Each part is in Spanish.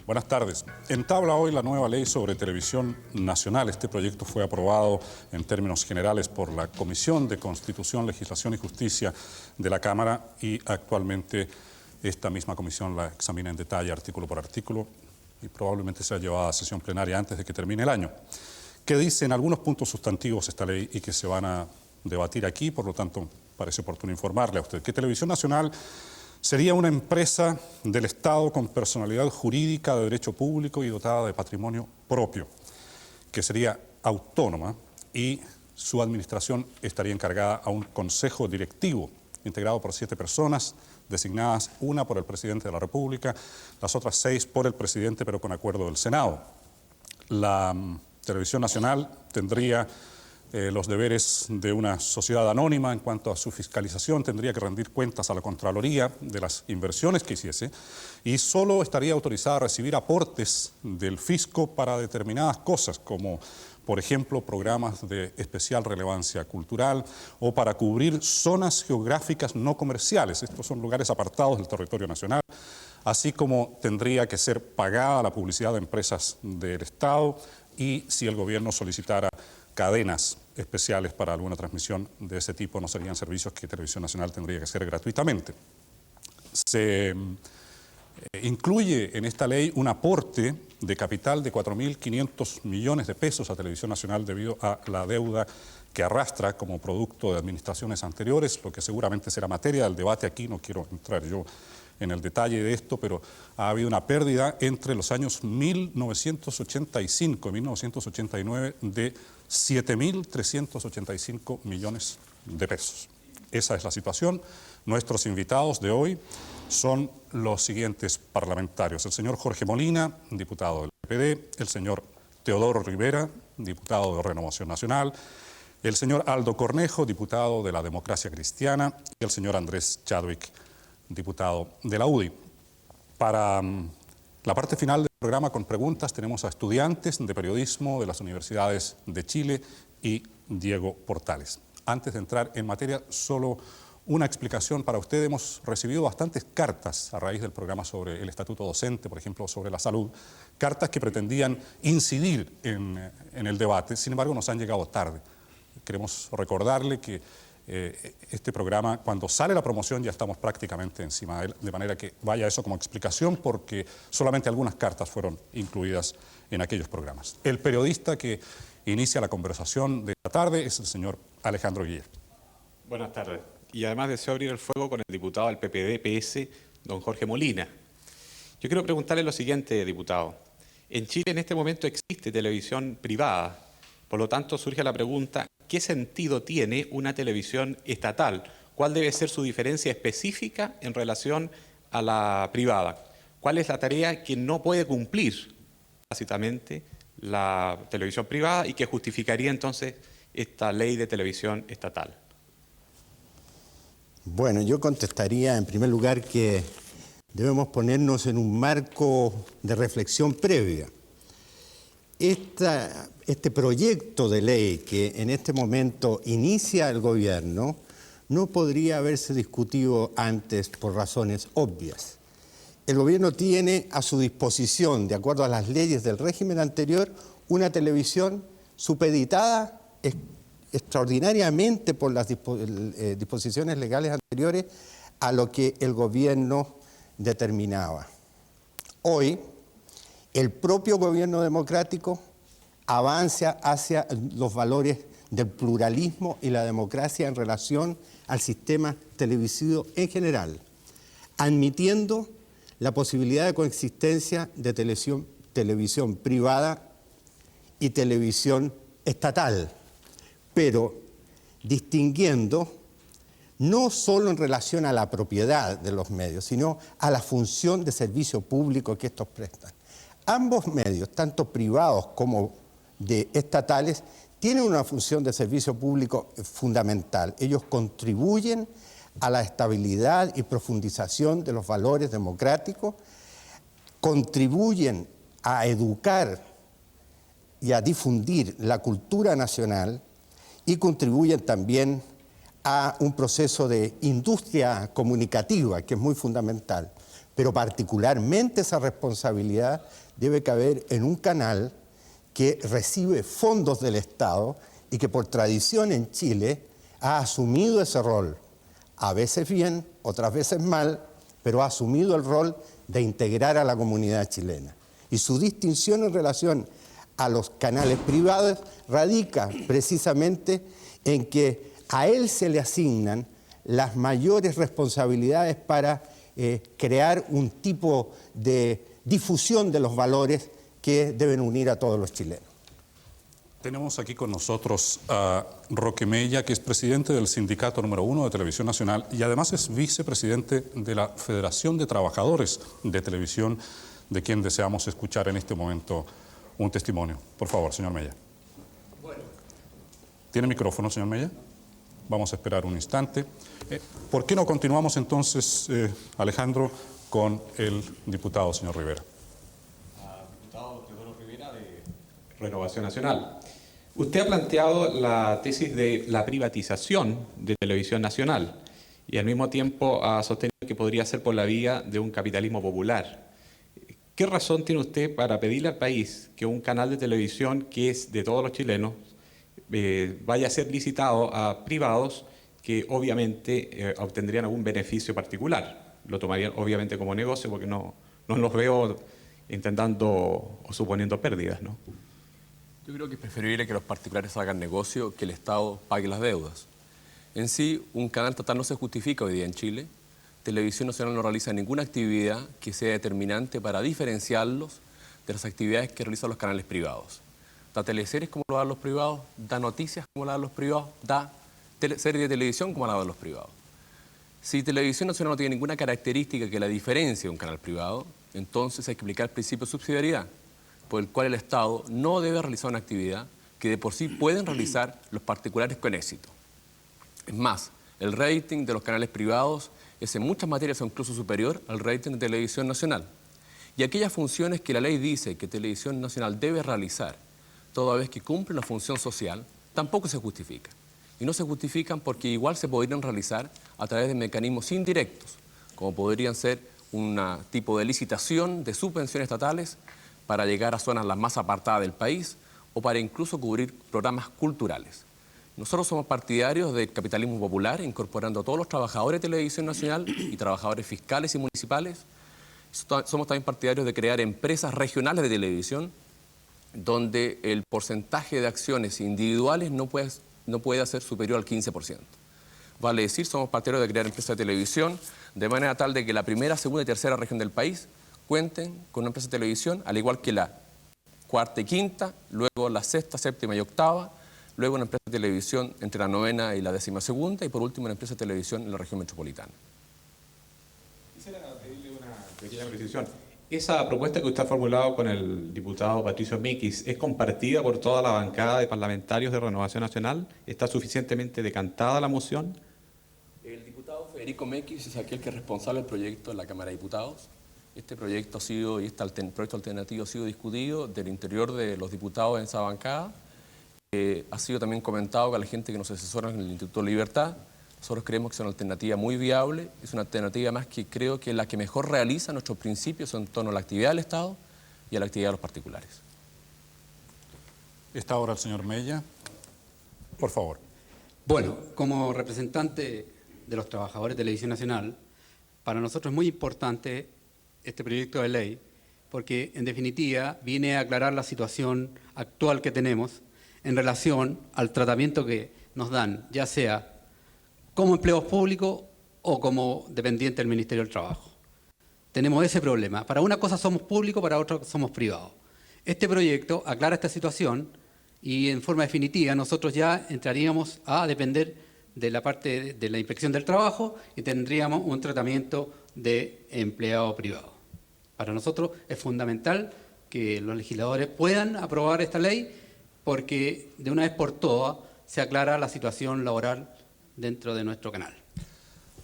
Buenas tardes. Entabla hoy la nueva ley sobre televisión nacional. Este proyecto fue aprobado en términos generales por la Comisión de Constitución, Legislación y Justicia de la Cámara y actualmente esta misma comisión la examina en detalle artículo por artículo y probablemente sea llevada a sesión plenaria antes de que termine el año. ¿Qué dice en algunos puntos sustantivos esta ley y que se van a debatir aquí? Por lo tanto, parece oportuno informarle a usted que Televisión Nacional sería una empresa del Estado con personalidad jurídica de derecho público y dotada de patrimonio propio, que sería autónoma y su administración estaría encargada a un consejo directivo integrado por 7 personas, designadas una por el presidente de la República, las otras 6 por el presidente, pero con acuerdo del Senado. La Televisión Nacional tendría los deberes de una sociedad anónima en cuanto a su fiscalización, tendría que rendir cuentas a la Contraloría de las inversiones que hiciese y solo estaría autorizada a recibir aportes del fisco para determinadas cosas, como por ejemplo programas de especial relevancia cultural o para cubrir zonas geográficas no comerciales. Estos son lugares apartados del territorio nacional, así como tendría que ser pagada la publicidad de empresas del Estado y si el gobierno solicitara cadenas especiales para alguna transmisión de ese tipo, no serían servicios que Televisión Nacional tendría que hacer gratuitamente. Se incluye en esta ley un aporte de capital de 4.500 millones de pesos a Televisión Nacional debido a la deuda que arrastra como producto de administraciones anteriores, lo que seguramente será materia del debate aquí, no quiero entrar yo en el detalle de esto, pero ha habido una pérdida entre los años 1985 y 1989 de 7.385 millones de pesos. Esa es la situación. Nuestros invitados de hoy son los siguientes parlamentarios. El señor Jorge Molina, diputado del PPD, el señor Teodoro Rivera, diputado de Renovación Nacional, el señor Aldo Cornejo, diputado de la Democracia Cristiana, y el señor Andrés Chadwick, diputado de la UDI. Para la parte final del programa con preguntas tenemos a estudiantes de periodismo de las universidades de Chile y Diego Portales. Antes de entrar en materia, solo una explicación para usted. Hemos recibido bastantes cartas a raíz del programa sobre el estatuto docente, por ejemplo, sobre la salud, cartas que pretendían incidir en el debate, sin embargo nos han llegado tarde. Queremos recordarle que este programa, cuando sale la promoción ya estamos prácticamente encima de él, de manera que vaya eso como explicación porque solamente algunas cartas fueron incluidas en aquellos programas. El periodista que inicia la conversación de esta tarde es el señor Alejandro Guillermo. Buenas tardes. Y además deseo abrir el fuego con el diputado del PPD-PS, don Jorge Molina. Yo quiero preguntarle lo siguiente, diputado. En Chile en este momento existe televisión privada, por lo tanto surge la pregunta, ¿qué sentido tiene una televisión estatal? ¿Cuál debe ser su diferencia específica en relación a la privada? ¿Cuál es la tarea que no puede cumplir básicamente la televisión privada y que justificaría entonces esta ley de televisión estatal? Bueno, yo contestaría en primer lugar que debemos ponernos en un marco de reflexión previa. Este proyecto de ley que en este momento inicia el gobierno no podría haberse discutido antes por razones obvias. El gobierno tiene a su disposición, de acuerdo a las leyes del régimen anterior, una televisión supeditada extraordinariamente por las disposiciones legales anteriores a lo que el gobierno determinaba. Hoy, el propio gobierno democrático avanza hacia los valores del pluralismo y la democracia en relación al sistema televisivo en general, admitiendo la posibilidad de coexistencia de televisión privada y televisión estatal, pero distinguiendo no solo en relación a la propiedad de los medios, sino a la función de servicio público que estos prestan. Ambos medios, tanto privados como estatales, tienen una función de servicio público fundamental. Ellos contribuyen a la estabilidad y profundización de los valores democráticos, contribuyen a educar y a difundir la cultura nacional y contribuyen también a un proceso de industria comunicativa que es muy fundamental. pero particularmente esa responsabilidad debe caber en un canal que recibe fondos del Estado y que por tradición en Chile ha asumido ese rol, a veces bien, otras veces mal, pero ha asumido el rol de integrar a la comunidad chilena. Y su distinción en relación a los canales privados radica precisamente en que a él se le asignan las mayores responsabilidades para crear un tipo de difusión de los valores que deben unir a todos los chilenos. Tenemos aquí con nosotros a Roque Mella, que es presidente del sindicato número 1 de Televisión Nacional y además es vicepresidente de la Federación de Trabajadores de Televisión, de quien deseamos escuchar en este momento un testimonio. Por favor, señor Mella. Bueno. ¿Tiene micrófono, señor Mella? Vamos a esperar un instante. ¿Por qué no continuamos entonces, Alejandro, con el diputado, señor Rivera? Diputado Teodoro Rivera, de Renovación Nacional. Usted ha planteado la tesis de la privatización de Televisión Nacional y al mismo tiempo ha sostenido que podría ser por la vía de un capitalismo popular. ¿Qué razón tiene usted para pedirle al país que un canal de televisión que es de todos los chilenos vaya a ser licitado a privados que obviamente obtendrían algún beneficio particular? Lo tomarían obviamente como negocio porque no los veo intentando o suponiendo pérdidas, ¿no? Yo creo que es preferible que los particulares hagan negocio que el Estado pague las deudas. En sí, un canal estatal no se justifica hoy día en Chile. Televisión Nacional no realiza ninguna actividad que sea determinante para diferenciarlos de las actividades que realizan los canales privados. Da teleseries como lo dan los privados, da noticias como lo dan los privados, da series de televisión como la dan los privados. Si Televisión Nacional no tiene ninguna característica que la diferencie de un canal privado, entonces hay que aplicar el principio de subsidiariedad, por el cual el Estado no debe realizar una actividad que de por sí pueden realizar los particulares con éxito. Es más, el rating de los canales privados es en muchas materias incluso superior al rating de Televisión Nacional. Y aquellas funciones que la ley dice que Televisión Nacional debe realizar, toda vez que cumple una función social, tampoco se justifican. Y no se justifican porque igual se podrían realizar a través de mecanismos indirectos, como podrían ser un tipo de licitación de subvenciones estatales para llegar a zonas las más apartadas del país o para incluso cubrir programas culturales. Nosotros somos partidarios del capitalismo popular, incorporando a todos los trabajadores de Televisión Nacional y trabajadores fiscales y municipales. Somos también partidarios de crear empresas regionales de televisión, donde el porcentaje de acciones individuales no puede ser superior al 15%. Vale decir, somos partidarios de crear empresas de televisión, de manera tal de que la primera, segunda y tercera región del país cuenten con una empresa de televisión, al igual que la cuarta y quinta, luego la sexta, séptima y octava, luego una empresa de televisión entre la novena y la 12ª y por último una empresa de televisión en la región metropolitana. Quisiera pedirle una pequeña precisión. ¿Esa propuesta que usted ha formulado con el diputado Patricio Mekis es compartida por toda la bancada de parlamentarios de Renovación Nacional? ¿Está suficientemente decantada la moción? El diputado Federico Mekis es aquel que es responsable del proyecto en la Cámara de Diputados. Este proyecto ha sido, y este proyecto alternativo ha sido discutido del interior de los diputados en esa bancada. Ha sido también comentado con la gente que nos asesora en el Instituto de Libertad. Nosotros creemos que es una alternativa muy viable, es una alternativa más que creo que es la que mejor realiza nuestros principios en torno a la actividad del Estado y a la actividad de los particulares. Está ahora el señor Mella. Por favor. Bueno, como representante de los trabajadores de Televisión Nacional, para nosotros es muy importante este proyecto de ley porque, en definitiva, viene a aclarar la situación actual que tenemos en relación al tratamiento que nos dan, ya sea como empleados públicos o como dependientes del Ministerio del Trabajo. Tenemos ese problema. Para una cosa somos públicos, para otra somos privados. Este proyecto aclara esta situación y en forma definitiva nosotros ya entraríamos a depender de la parte de la Inspección del Trabajo y tendríamos un tratamiento de empleado privado. Para nosotros es fundamental que los legisladores puedan aprobar esta ley porque de una vez por todas se aclara la situación laboral dentro de nuestro canal.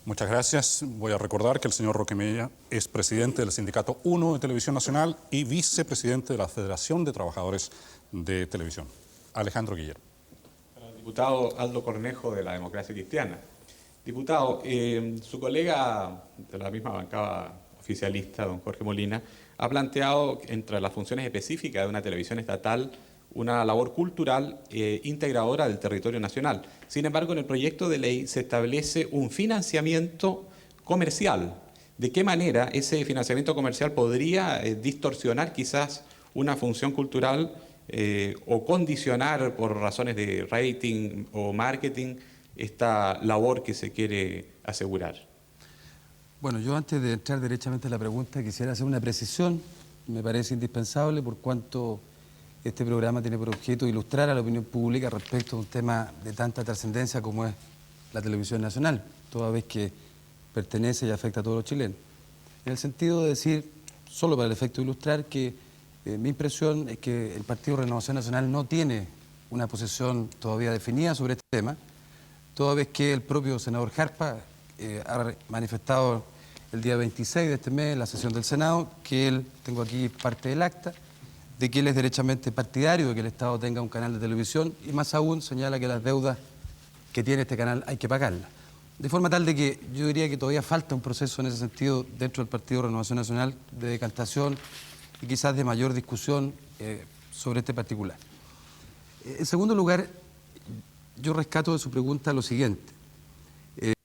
Muchas gracias. Voy a recordar que el señor Roque Mella es presidente del Sindicato 1 de Televisión Nacional y vicepresidente de la Federación de Trabajadores de Televisión. Alejandro Guillermo. Para el diputado Aldo Cornejo, de la Democracia Cristiana. Diputado, su colega de la misma bancada oficialista, don Jorge Molina, ha planteado entre las funciones específicas de una televisión estatal una labor cultural integradora del territorio nacional. Sin embargo, en el proyecto de ley se establece un financiamiento comercial. ¿De qué manera ese financiamiento comercial podría distorsionar quizás una función cultural o condicionar por razones de rating o marketing esta labor que se quiere asegurar? Bueno, yo antes de entrar derechamente a la pregunta quisiera hacer una precisión. Me parece indispensable por cuanto este programa tiene por objeto ilustrar a la opinión pública respecto a un tema de tanta trascendencia como es la televisión nacional, toda vez que pertenece y afecta a todos los chilenos. En el sentido de decir, solo para el efecto de ilustrar, que mi impresión es que el Partido Renovación Nacional no tiene una posición todavía definida sobre este tema, toda vez que el propio senador Jarpa ha manifestado el día 26 de este mes en la sesión del Senado que él, tengo aquí parte del acta, de que él es derechamente partidario de que el Estado tenga un canal de televisión y más aún señala que las deudas que tiene este canal hay que pagarlas. De forma tal de que yo diría que todavía falta un proceso en ese sentido dentro del Partido Renovación Nacional de decantación y quizás de mayor discusión sobre este particular. En segundo lugar, yo rescato de su pregunta lo siguiente.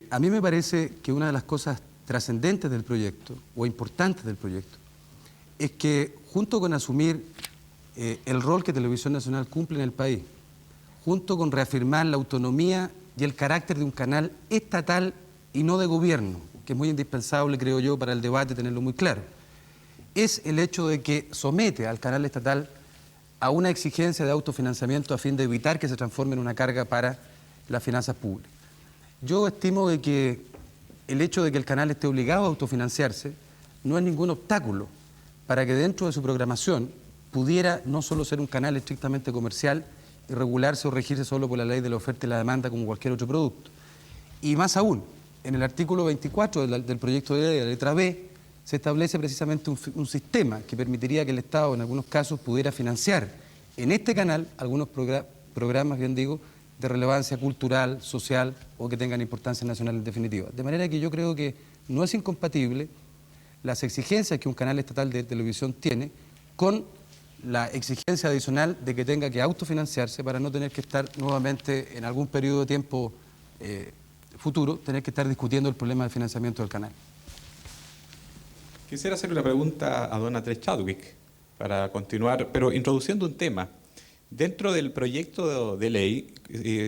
A mí me parece que una de las cosas trascendentes del proyecto o importantes del proyecto es que junto con asumir el rol que Televisión Nacional cumple en el país, junto con reafirmar la autonomía y el carácter de un canal estatal y no de gobierno, que es muy indispensable, creo yo, para el debate tenerlo muy claro, es el hecho de que somete al canal estatal a una exigencia de autofinanciamiento a fin de evitar que se transforme en una carga para las finanzas públicas. Yo estimo de que el hecho de que el canal esté obligado a autofinanciarse no es ningún obstáculo para que dentro de su programación pudiera no solo ser un canal estrictamente comercial y regularse o regirse solo por la ley de la oferta y la demanda como cualquier otro producto. Y más aún, en el artículo 24 del proyecto de ley, la letra B, se establece precisamente un sistema que permitiría que el Estado en algunos casos pudiera financiar en este canal algunos programas, bien digo, de relevancia cultural, social o que tengan importancia nacional en definitiva. De manera que yo creo que no es incompatible las exigencias que un canal estatal de televisión tiene con la exigencia adicional de que tenga que autofinanciarse para no tener que estar nuevamente en algún periodo de tiempo futuro, tener que estar discutiendo el problema del financiamiento del canal. Quisiera hacer una pregunta a don Andrés Chadwick para continuar, pero introduciendo un tema. Dentro del proyecto de ley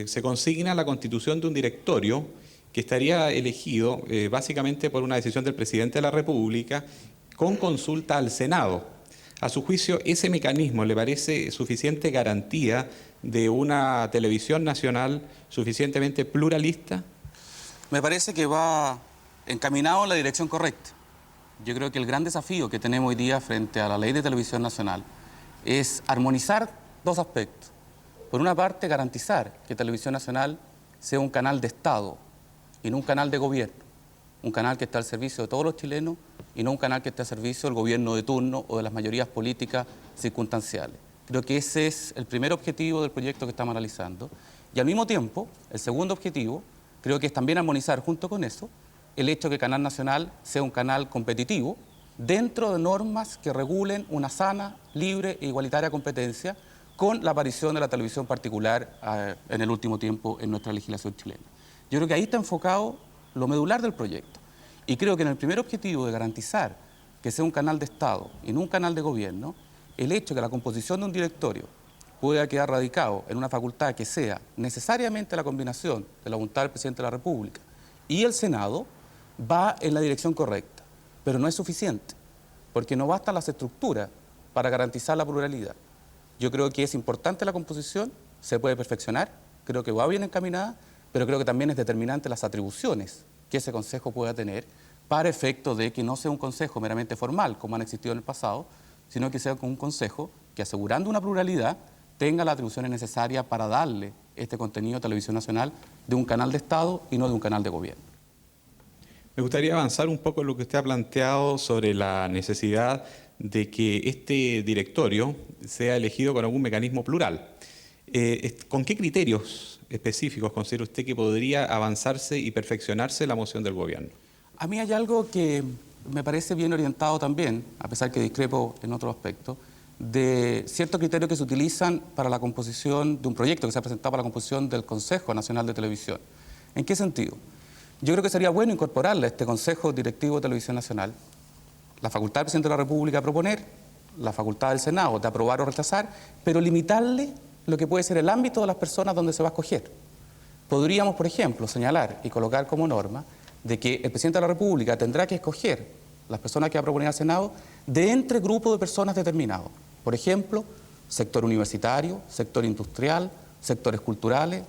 se consigna la constitución de un directorio que estaría elegido básicamente por una decisión del presidente de la República con consulta al Senado. A su juicio, ¿ese mecanismo le parece suficiente garantía de una televisión nacional suficientemente pluralista? Me parece que va encaminado en la dirección correcta. Yo creo que el gran desafío que tenemos hoy día frente a la ley de televisión nacional es armonizar dos aspectos. Por una parte, garantizar que Televisión Nacional sea un canal de Estado y no un canal de gobierno, un canal que está al servicio de todos los chilenos y no un canal que esté al servicio del gobierno de turno o de las mayorías políticas circunstanciales. Creo que ese es el primer objetivo del proyecto que estamos analizando. Y al mismo tiempo, el segundo objetivo, creo que es también armonizar junto con eso el hecho de que Canal Nacional sea un canal competitivo dentro de normas que regulen una sana, libre e igualitaria competencia con la aparición de la televisión particular en el último tiempo en nuestra legislación chilena. Yo creo que ahí está enfocado lo medular del proyecto. Y creo que en el primer objetivo de garantizar que sea un canal de Estado y no un canal de gobierno, el hecho de que la composición de un directorio pueda quedar radicado en una facultad que sea necesariamente la combinación de la voluntad del presidente de la República y el Senado, va en la dirección correcta, pero no es suficiente, porque no bastan las estructuras para garantizar la pluralidad. Yo creo que es importante la composición, se puede perfeccionar, creo que va bien encaminada, pero creo que también es determinante las atribuciones que ese consejo pueda tener para efecto de que no sea un consejo meramente formal, como han existido en el pasado, sino que sea un consejo que, asegurando una pluralidad, tenga las atribuciones necesarias para darle este contenido a Televisión Nacional de un canal de Estado y no de un canal de gobierno. Me gustaría avanzar un poco en lo que usted ha planteado sobre la necesidad de que este directorio sea elegido con algún mecanismo plural. ¿Con qué criterios específicos considera usted que podría avanzarse y perfeccionarse la moción del gobierno? A mí hay algo que me parece bien orientado también, a pesar que discrepo en otro aspecto, de ciertos criterios que se utilizan para la composición de un proyecto que se ha presentado para la composición del Consejo Nacional de Televisión. ¿En qué sentido? Yo creo que sería bueno incorporarle a este Consejo Directivo de Televisión Nacional la facultad del Presidente de la República de proponer, la facultad del Senado de aprobar o rechazar, pero limitarle lo que puede ser el ámbito de las personas donde se va a escoger. Podríamos, por ejemplo, señalar y colocar como norma de que el Presidente de la República tendrá que escoger las personas que va a proponer al Senado de entre grupos de personas determinados. Por ejemplo, sector universitario, sector industrial, sectores culturales,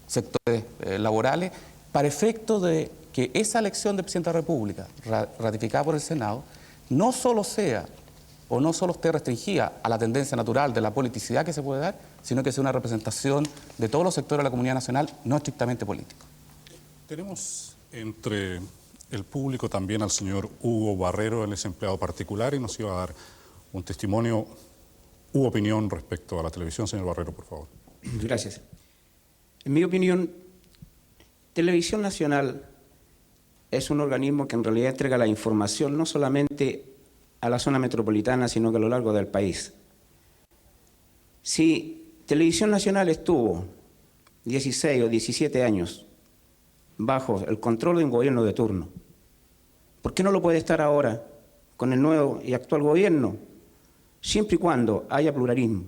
sectores laborales, para efecto de que esa elección del Presidente de la República, ratificada por el Senado, no solo sea o no solo esté restringida a la tendencia natural de la politicidad que se puede dar, sino que sea una representación de todos los sectores de la comunidad nacional, no estrictamente políticos. Tenemos entre el público también al señor Hugo Barrero, él es empleado particular y nos iba a dar un testimonio u opinión respecto a la televisión. Señor Barrero, por favor. Gracias. En mi opinión, Televisión Nacional es un organismo que en realidad entrega la información no solamente a la zona metropolitana, sino que a lo largo del país. Si Televisión Nacional estuvo 16 o 17 años bajo el control de un gobierno de turno, ¿por qué no lo puede estar ahora con el nuevo y actual gobierno? Siempre y cuando haya pluralismo.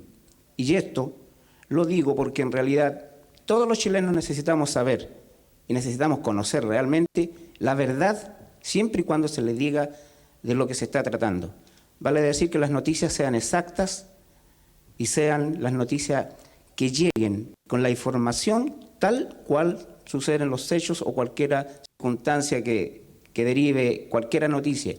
Y esto lo digo porque en realidad todos los chilenos necesitamos saber y necesitamos conocer realmente la verdad siempre y cuando se le diga de lo que se está tratando. Vale decir que las noticias sean exactas y sean las noticias que lleguen con la información tal cual suceden los hechos o cualquier circunstancia que derive cualquier noticia.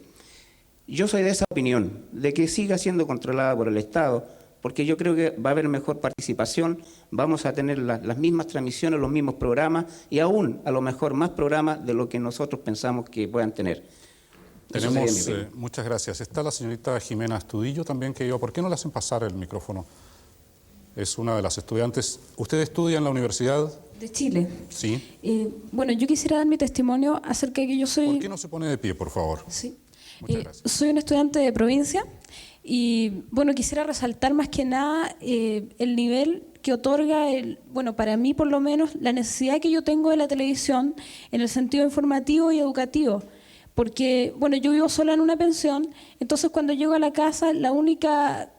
Yo soy de esa opinión, de que siga siendo controlada por el Estado, porque yo creo que va a haber mejor participación, vamos a tener las mismas transmisiones, los mismos programas y aún a lo mejor más programas de lo que nosotros pensamos que puedan tener. Tenemos, muchas gracias. Está la señorita Jimena Astudillo también, que yo, ¿por qué no le hacen pasar el micrófono? Es una de las estudiantes. ¿Usted estudia en la Universidad de Chile? Sí. Bueno, yo quisiera dar mi testimonio acerca de que yo soy... ¿Por qué no se pone de pie, por favor? Sí. Muchas gracias. Soy una estudiante de provincia y, bueno, quisiera resaltar más que nada el nivel que otorga, bueno, para mí por lo menos, la necesidad que yo tengo de la televisión en el sentido informativo y educativo. Porque, bueno, yo vivo sola en una pensión, entonces cuando llego a la casa, la única...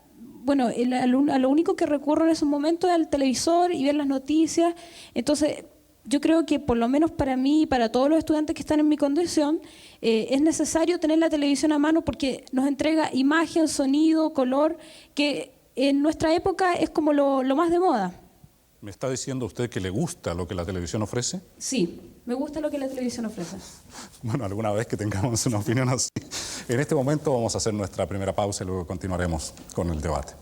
Bueno, a lo único que recurro en esos momentos es al televisor y ver las noticias. Entonces, yo creo que por lo menos para mí y para todos los estudiantes que están en mi condición, es necesario tener la televisión a mano porque nos entrega imagen, sonido, color, que en nuestra época es como lo más de moda. ¿Me está diciendo usted que le gusta lo que la televisión ofrece? Sí, me gusta lo que la televisión ofrece. Bueno, alguna vez que tengamos una opinión así. En este momento vamos a hacer nuestra primera pausa y luego continuaremos con el debate.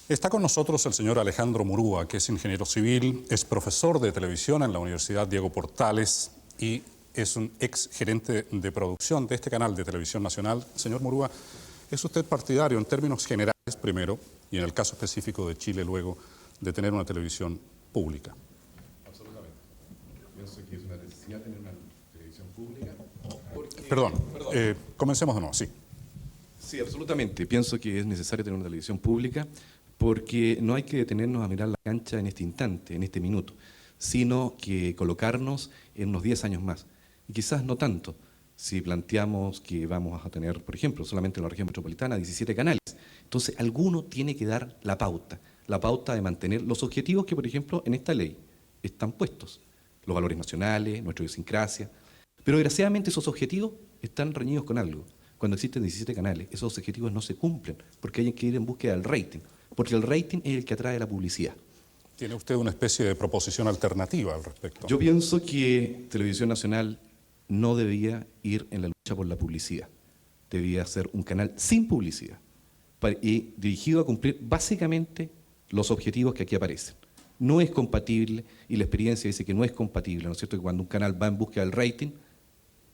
Está con nosotros el señor Alejandro Murúa, que es ingeniero civil, es profesor de televisión en la Universidad Diego Portales y es un ex gerente de producción de este canal de Televisión Nacional. Señor Murúa, ¿es usted partidario en términos generales primero y en el caso específico de Chile luego de tener una televisión pública? Absolutamente. Yo pienso que es una necesidad tener una televisión pública. Perdón. Comencemos de nuevo, sí. Sí, absolutamente. Pienso que es necesario tener una televisión pública porque no hay que detenernos a mirar la cancha en este instante, en este minuto, sino que colocarnos en unos 10 años más. Y quizás no tanto, si planteamos que vamos a tener, por ejemplo, solamente en la región metropolitana, 17 canales. Entonces, alguno tiene que dar la pauta de mantener los objetivos que, por ejemplo, en esta ley están puestos, los valores nacionales, nuestra idiosincrasia. Pero desgraciadamente esos objetivos están reñidos con algo. Cuando existen 17 canales, esos objetivos no se cumplen, porque hay que ir en búsqueda del rating, porque el rating es el que atrae la publicidad. ¿Tiene usted una especie de proposición alternativa al respecto? Yo pienso que Televisión Nacional no debía ir en la lucha por la publicidad. Debía ser un canal sin publicidad y dirigido a cumplir básicamente los objetivos que aquí aparecen. No es compatible, y la experiencia dice que no es compatible, ¿no es cierto?, que cuando un canal va en busca del rating,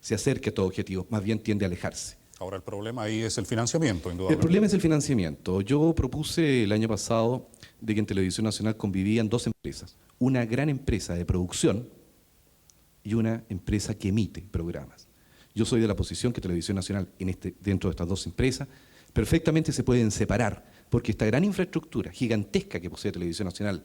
se acerca a estos objetivos, más bien tiende a alejarse. Ahora, el problema ahí es el financiamiento, El indudablemente. problema es el financiamiento. Yo propuse el año pasado de que en Televisión Nacional convivían dos empresas, una gran empresa de producción y una empresa que emite programas. Yo soy de la posición que Televisión Nacional, dentro de estas dos empresas, perfectamente se pueden separar, porque esta gran infraestructura gigantesca que posee Televisión Nacional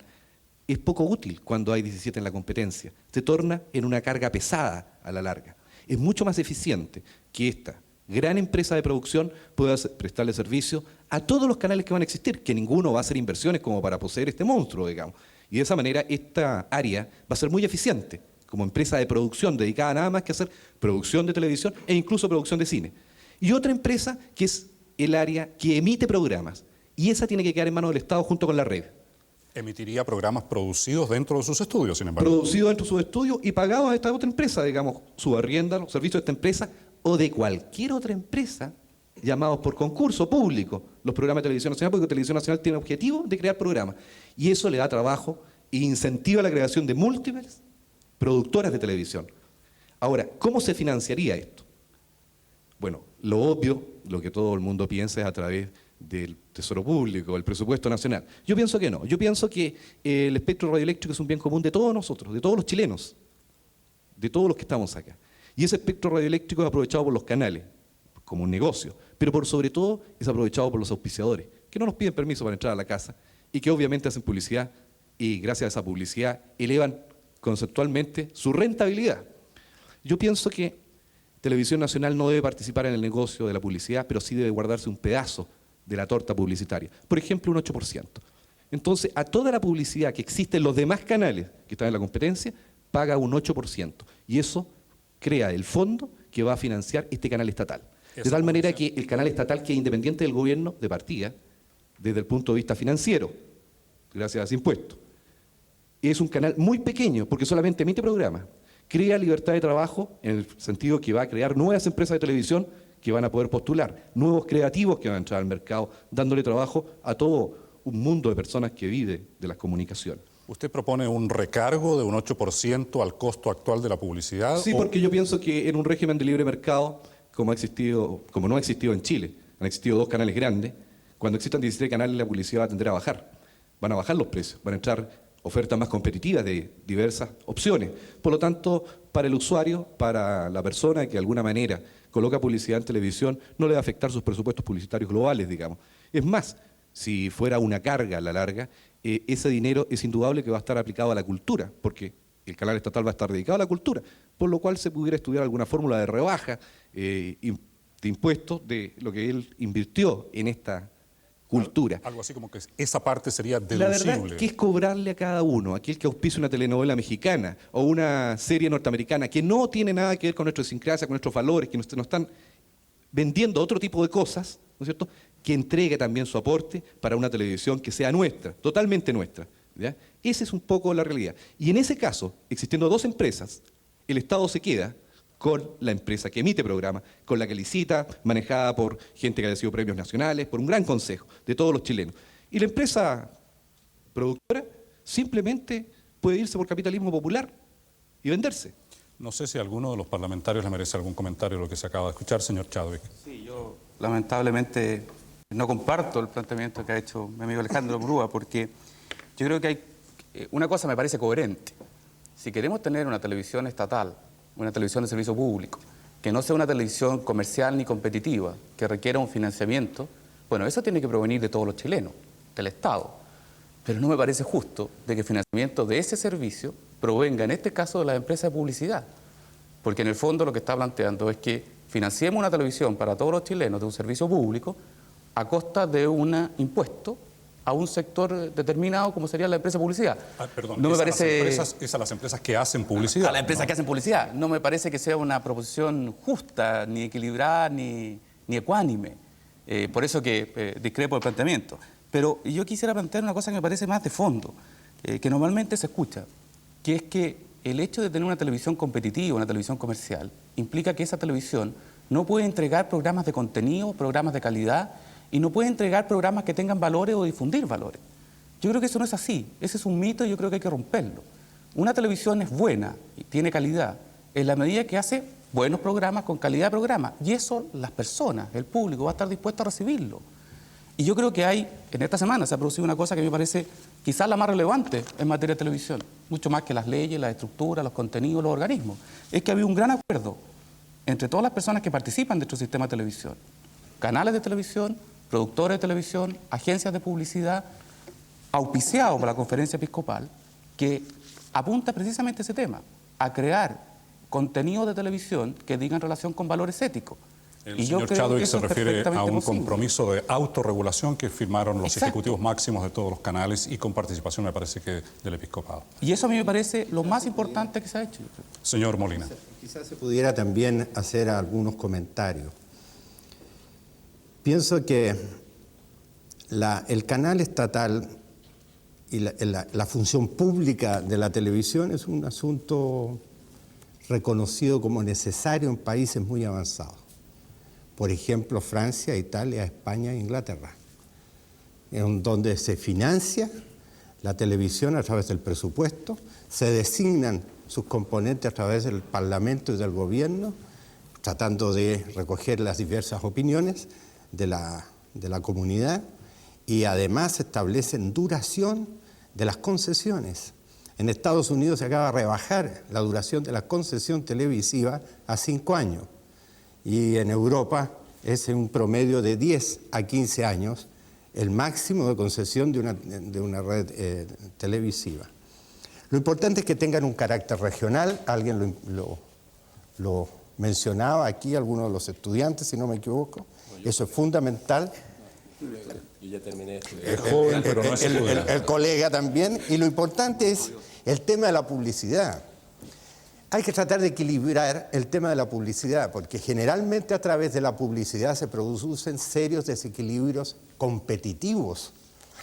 es poco útil cuando hay 17 en la competencia. Se torna en una carga pesada a la larga. Es mucho más eficiente que esta gran empresa de producción pueda prestarle servicio a todos los canales que van a existir, que ninguno va a hacer inversiones como para poseer este monstruo, digamos. Y de esa manera esta área va a ser muy eficiente como empresa de producción dedicada nada más que a hacer producción de televisión e incluso producción de cine. Y otra empresa que es el área que emite programas, y esa tiene que quedar en manos del Estado junto con la red. Emitiría programas producidos dentro de sus estudios, sin embargo. Producidos dentro de sus estudios y pagados a esta otra empresa, digamos, su arrienda, los servicios de esta empresa o de cualquier otra empresa llamados por concurso público, los programas de Televisión Nacional, porque Televisión Nacional tiene el objetivo de crear programas. Y eso le da trabajo e incentiva la creación de múltiples productoras de televisión. Ahora, ¿cómo se financiaría esto? Bueno, lo obvio, lo que todo el mundo piensa es a través del Tesoro Público, el presupuesto nacional. Yo pienso que no. Yo pienso que el espectro radioeléctrico es un bien común de todos nosotros, de todos los chilenos, de todos los que estamos acá. Y ese espectro radioeléctrico es aprovechado por los canales, como un negocio, pero por sobre todo es aprovechado por los auspiciadores, que no nos piden permiso para entrar a la casa y que obviamente hacen publicidad y gracias a esa publicidad elevan conceptualmente su rentabilidad. Yo pienso que Televisión Nacional no debe participar en el negocio de la publicidad, pero sí debe guardarse un pedazo de la torta publicitaria. Por ejemplo, un 8%. Entonces, a toda la publicidad que existe en los demás canales que están en la competencia, paga un 8%. Y eso crea el fondo que va a financiar este canal estatal. De tal manera que el canal estatal quede independiente del gobierno de partida, desde el punto de vista financiero, gracias a ese impuesto. Es un canal muy pequeño, porque solamente emite programas. Crea libertad de trabajo en el sentido que va a crear nuevas empresas de televisión que van a poder postular, nuevos creativos que van a entrar al mercado, dándole trabajo a todo un mundo de personas que vive de las comunicaciones. ¿Usted propone un recargo de un 8% al costo actual de la publicidad? Sí, porque yo pienso que en un régimen de libre mercado, como no ha existido en Chile, han existido dos canales grandes, cuando existan 17 canales la publicidad va a tender a bajar. Van a bajar los precios, van a entrar ofertas más competitivas de diversas opciones. Por lo tanto, para el usuario, para la persona que de alguna manera coloca publicidad en televisión, no le va a afectar sus presupuestos publicitarios globales, digamos. Es más, si fuera una carga a la larga, ese dinero es indudable que va a estar aplicado a la cultura, porque el canal estatal va a estar dedicado a la cultura, por lo cual se pudiera estudiar alguna fórmula de rebaja de impuestos de lo que él invirtió en esta cultura. Algo así como que esa parte sería deducible. La verdad es que es cobrarle a cada uno, aquel que auspicia una telenovela mexicana o una serie norteamericana que no tiene nada que ver con nuestra idiosincrasia, con nuestros valores, que nos están vendiendo otro tipo de cosas, ¿no es cierto?, que entregue también su aporte para una televisión que sea nuestra, totalmente nuestra. ¿Ya? Esa es un poco la realidad. Y en ese caso, existiendo dos empresas, el Estado se queda con la empresa que emite programas, con la que licita, manejada por gente que ha recibido premios nacionales, por un gran consejo de todos los chilenos. Y la empresa productora simplemente puede irse por capitalismo popular y venderse. No sé si alguno de los parlamentarios le merece algún comentario de lo que se acaba de escuchar, señor Chadwick. Sí, yo lamentablemente no comparto el planteamiento que ha hecho mi amigo Alejandro Murúa, porque yo creo que hay una cosa me parece coherente. Si queremos tener una televisión estatal, una televisión de servicio público, que no sea una televisión comercial ni competitiva, que requiera un financiamiento, bueno, eso tiene que provenir de todos los chilenos, del Estado. Pero no me parece justo de que el financiamiento de ese servicio provenga, en este caso, de las empresas de publicidad. Porque en el fondo lo que está planteando es que financiemos una televisión para todos los chilenos de un servicio público a costa de un impuesto a un sector determinado como sería la empresa de publicidad. Perdón, no me parece... es a las empresas que hacen publicidad. A las empresas que hacen publicidad. No me parece que sea una proposición justa, ni equilibrada, ni ecuánime. Por eso que discrepo del planteamiento. Pero yo quisiera plantear una cosa que me parece más de fondo, que normalmente se escucha, que es que el hecho de tener una televisión competitiva, una televisión comercial, implica que esa televisión no puede entregar programas de contenido, programas de calidad, y no puede entregar programas que tengan valores o difundir valores. Yo creo que eso no es así. Ese es un mito y yo creo que hay que romperlo. Una televisión es buena y tiene calidad en la medida que hace buenos programas con calidad de programa. Y eso las personas, el público, va a estar dispuesto a recibirlo. Y yo creo que en esta semana se ha producido una cosa que me parece quizás la más relevante en materia de televisión, mucho más que las leyes, las estructuras, los contenidos, los organismos. Es que ha habido un gran acuerdo entre todas las personas que participan de nuestro sistema de televisión, canales de televisión, productores de televisión, agencias de publicidad, auspiciados por la Conferencia Episcopal, que apunta precisamente a ese tema, a crear contenido de televisión que diga en relación con valores éticos. El señor Chadwick se refiere a un compromiso de autorregulación que firmaron los ejecutivos máximos de todos los canales y con participación, me parece que del episcopado. Y eso a mí me parece lo más importante que se ha hecho. Señor Molina. Quizás se pudiera también hacer algunos comentarios. Pienso que el canal estatal y la función pública de la televisión es un asunto reconocido como necesario en países muy avanzados. Por ejemplo, Francia, Italia, España e Inglaterra, en donde se financia la televisión a través del presupuesto, se designan sus componentes a través del Parlamento y del Gobierno, tratando de recoger las diversas opiniones de la comunidad, y además se establecen duración de las concesiones. En Estados Unidos se acaba de rebajar la duración de la concesión televisiva a 5 años. Y en Europa es un promedio de 10 a 15 años el máximo de concesión de una red televisiva. Lo importante es que tengan un carácter regional, alguien lo mencionaba aquí, algunos de los estudiantes, si no me equivoco, eso es fundamental. Yo ya terminé esto. Es joven, pero no es el colega también, y lo importante es el tema de la publicidad. Hay que tratar de equilibrar el tema de la publicidad, porque generalmente a través de la publicidad se producen serios desequilibrios competitivos.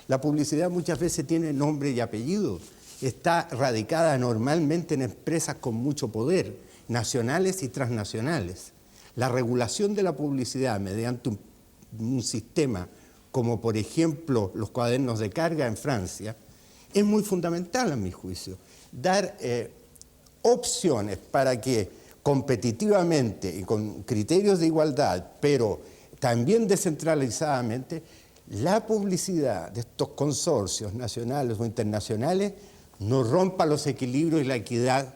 La publicidad muchas veces tiene nombre y apellido, está radicada normalmente en empresas con mucho poder, nacionales y transnacionales. La regulación de la publicidad mediante un sistema como por ejemplo los cuadernos de carga en Francia, es muy fundamental a mi juicio. Dar opciones para que competitivamente y con criterios de igualdad, pero también descentralizadamente, la publicidad de estos consorcios nacionales o internacionales no rompa los equilibrios y la equidad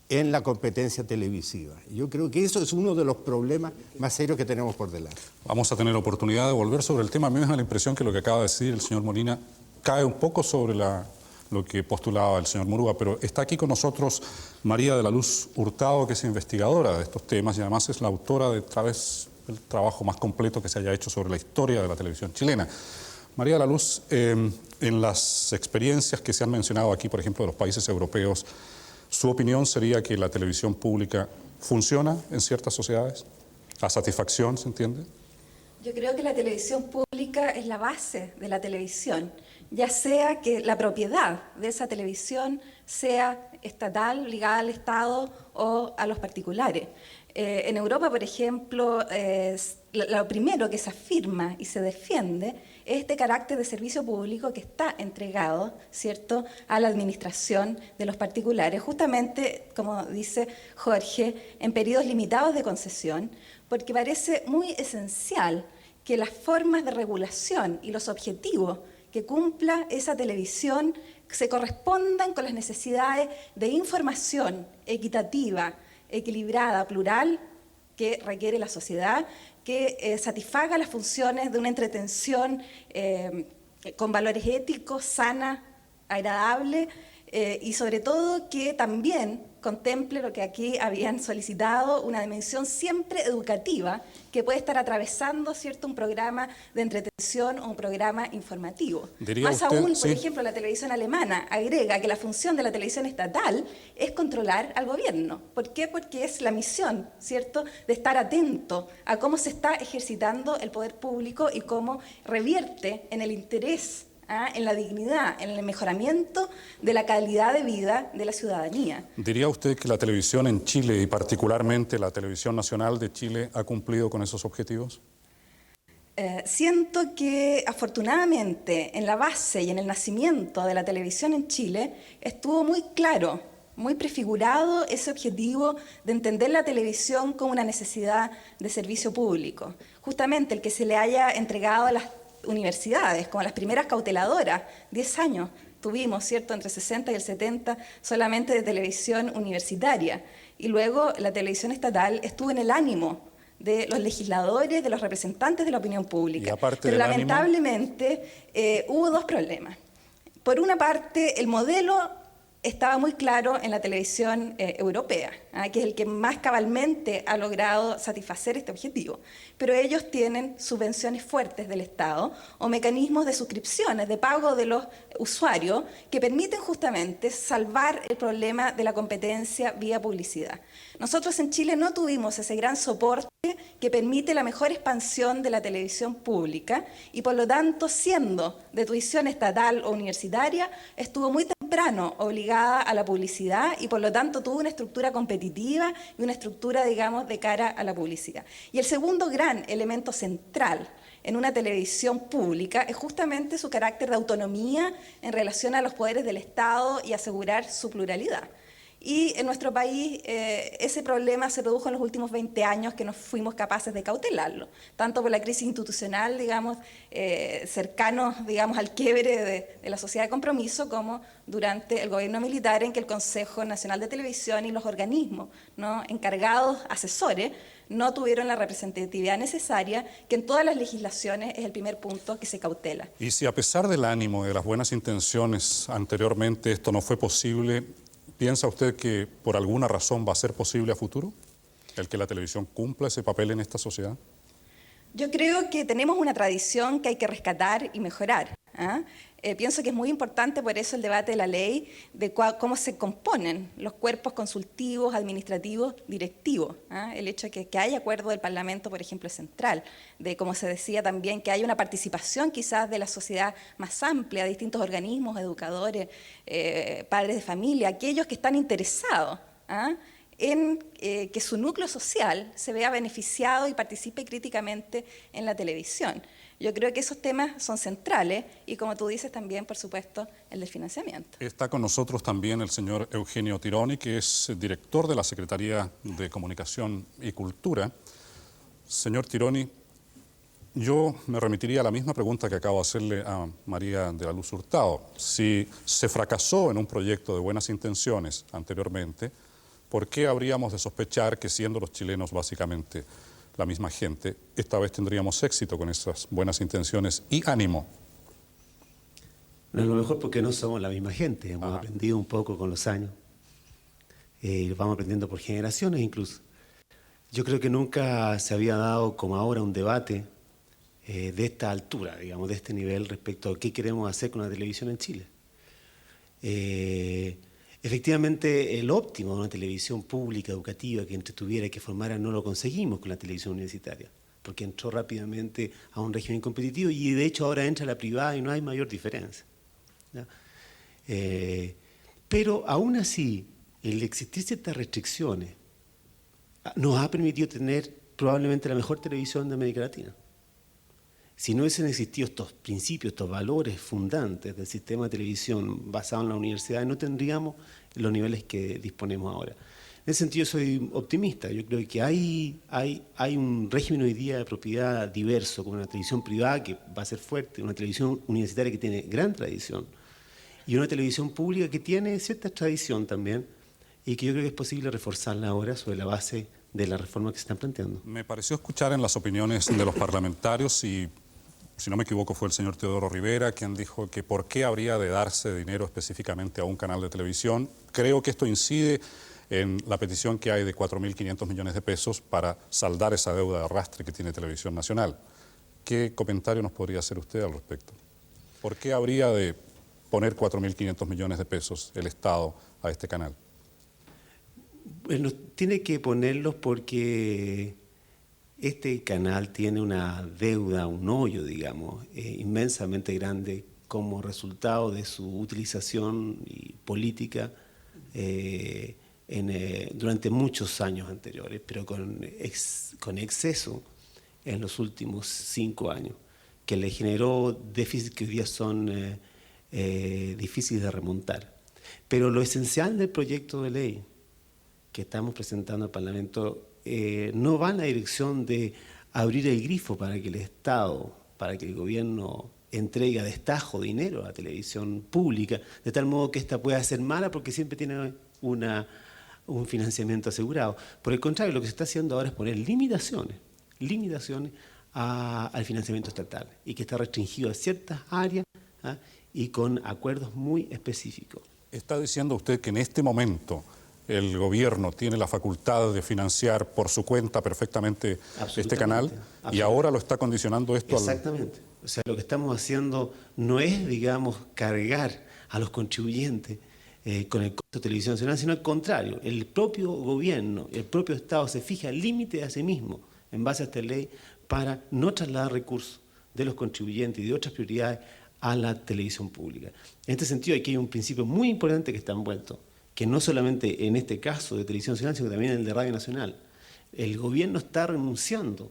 en la competencia televisiva. Yo creo que eso es uno de los problemas más serios que tenemos por delante. Vamos a tener oportunidad de volver sobre el tema. A mí me da la impresión que lo que acaba de decir el señor Molina cae un poco sobre lo que postulaba el señor Murúa, pero está aquí con nosotros María de la Luz Hurtado, que es investigadora de estos temas y además es la autora de tal vez el trabajo más completo que se haya hecho sobre la historia de la televisión chilena. María de la Luz, en las experiencias que se han mencionado aquí, por ejemplo, de los países europeos, ¿su opinión sería que la televisión pública funciona en ciertas sociedades? ¿A satisfacción, se entiende? Yo creo que la televisión pública es la base de la televisión, ya sea que la propiedad de esa televisión sea estatal, ligada al Estado o a los particulares. En Europa, por ejemplo, lo primero que se afirma y se defiende es este carácter de servicio público que está entregado, ¿cierto?, a la administración de los particulares, justamente, como dice Jorge, en periodos limitados de concesión, porque parece muy esencial que las formas de regulación y los objetivos que cumpla esa televisión se correspondan con las necesidades de información equitativa, equilibrada, plural, que requiere la sociedad, que satisfaga las funciones de una entretención con valores éticos, sana, agradable, y sobre todo que también contemple lo que aquí habían solicitado, una dimensión siempre educativa que puede estar atravesando, ¿cierto?, un programa de entretención o un programa informativo. Más aún, por ejemplo, la televisión alemana agrega que la función de la televisión estatal es controlar al gobierno. ¿Por qué? Porque es la misión, ¿cierto?, de estar atento a cómo se está ejercitando el poder público y cómo revierte en el interés, en la dignidad, en el mejoramiento de la calidad de vida de la ciudadanía. ¿Diría usted que la televisión en Chile y particularmente la televisión nacional de Chile ha cumplido con esos objetivos? Siento que afortunadamente en la base y en el nacimiento de la televisión en Chile estuvo muy muy prefigurado ese objetivo de entender la televisión como una necesidad de servicio público. Justamente el que se le haya entregado a las universidades, como las primeras cauteladoras, 10 años tuvimos, ¿cierto?, entre 60 y el 70 solamente de televisión universitaria. Y luego la televisión estatal estuvo en el ánimo de los legisladores, de los representantes de la opinión pública. Pero lamentablemente hubo dos problemas. Por una parte, el modelo estaba muy claro en la televisión europea, que es el que más cabalmente ha logrado satisfacer este objetivo. Pero ellos tienen subvenciones fuertes del Estado o mecanismos de suscripciones, de pago de los usuarios, que permiten justamente salvar el problema de la competencia vía publicidad. Nosotros en Chile no tuvimos ese gran soporte que permite la mejor expansión de la televisión pública y por lo tanto, siendo de tuición estatal o universitaria, estuvo muy temprano obligada a la publicidad y por lo tanto tuvo una estructura competitiva y una estructura, digamos, de cara a la publicidad. Y el segundo gran elemento central en una televisión pública es justamente su carácter de autonomía en relación a los poderes del Estado y asegurar su pluralidad. Y en nuestro país ese problema se produjo en los últimos 20 años que no fuimos capaces de cautelarlo, tanto por la crisis institucional, digamos, cercanos, digamos, al quiebre de la sociedad de compromiso, como durante el gobierno militar en que el Consejo Nacional de Televisión y los organismos, ¿no?, encargados, asesores, no tuvieron la representatividad necesaria, que en todas las legislaciones es el primer punto que se cautela. Y si a pesar del ánimo y de las buenas intenciones anteriormente esto no fue posible, ¿piensa usted que por alguna razón va a ser posible a futuro el que la televisión cumpla ese papel en esta sociedad? Yo creo que tenemos una tradición que hay que rescatar y mejorar. Pienso que es muy importante por eso el debate de la ley, de cómo se componen los cuerpos consultivos, administrativos, directivos. El hecho de que haya acuerdo del Parlamento, por ejemplo, es central, de, como se decía también, que haya una participación quizás de la sociedad más amplia, de distintos organismos, educadores, padres de familia, aquellos que están interesados en que su núcleo social se vea beneficiado y participe críticamente en la televisión. Yo creo que esos temas son centrales y, como tú dices, también, por supuesto, el del financiamiento. Está con nosotros también el señor Eugenio Tironi, que es director de la Secretaría de Comunicación y Cultura. Señor Tironi, yo me remitiría a la misma pregunta que acabo de hacerle a María de la Luz Hurtado. Si se fracasó en un proyecto de buenas intenciones anteriormente, ¿por qué habríamos de sospechar que, siendo los chilenos básicamente la misma gente, esta vez tendríamos éxito con esas buenas intenciones y ánimo? No, a lo mejor porque no somos la misma gente, hemos aprendido un poco con los años, lo vamos aprendiendo por generaciones incluso. Yo creo que nunca se había dado como ahora un debate de esta altura, digamos, de este nivel respecto a qué queremos hacer con la televisión en Chile. Efectivamente, el óptimo de una televisión pública, educativa, que entretuviera y que formara, no lo conseguimos con la televisión universitaria, porque entró rápidamente a un régimen competitivo y de hecho ahora entra la privada y no hay mayor diferencia. Pero aún así, el existir ciertas restricciones nos ha permitido tener probablemente la mejor televisión de América Latina. Si no hubiesen existido estos principios, estos valores fundantes del sistema de televisión basado en la universidad, no tendríamos los niveles que disponemos ahora. En ese sentido soy optimista. Yo creo que hay un régimen hoy día de propiedad diverso, con una televisión privada que va a ser fuerte, una televisión universitaria que tiene gran tradición y una televisión pública que tiene cierta tradición también y que yo creo que es posible reforzarla ahora sobre la base de la reforma que se están planteando. Me pareció escuchar en las opiniones de los parlamentarios y, si no me equivoco, fue el señor Teodoro Rivera quien dijo que por qué habría de darse dinero específicamente a un canal de televisión. Creo que esto incide en la petición que hay de 4.500 millones de pesos para saldar esa deuda de arrastre que tiene Televisión Nacional. ¿Qué comentario nos podría hacer usted al respecto? ¿Por qué habría de poner 4.500 millones de pesos el Estado a este canal? Bueno, tiene que ponerlos porque este canal tiene una deuda, un hoyo, digamos, inmensamente grande como resultado de su utilización y política durante muchos años anteriores, pero con exceso en los últimos 5 años, que le generó déficits que hoy día son difíciles de remontar. Pero lo esencial del proyecto de ley que estamos presentando al Parlamento no va en la dirección de abrir el grifo para que el Estado, para que el gobierno entregue a destajo dinero a la televisión pública, de tal modo que ésta pueda ser mala porque siempre tiene un financiamiento asegurado. Por el contrario, lo que se está haciendo ahora es poner limitaciones al financiamiento estatal y que está restringido a ciertas áreas y con acuerdos muy específicos. ¿Está diciendo usted que en este momento el gobierno tiene la facultad de financiar por su cuenta perfectamente este canal y ahora lo está condicionando esto Exactamente. O sea, lo que estamos haciendo no es, digamos, cargar a los contribuyentes con el costo de televisión nacional, sino al contrario, el propio gobierno, el propio Estado se fija límites a sí mismo en base a esta ley para no trasladar recursos de los contribuyentes y de otras prioridades a la televisión pública. En este sentido, aquí hay un principio muy importante que está envuelto, que no solamente en este caso de Televisión Nacional, sino también en el de Radio Nacional. El gobierno está renunciando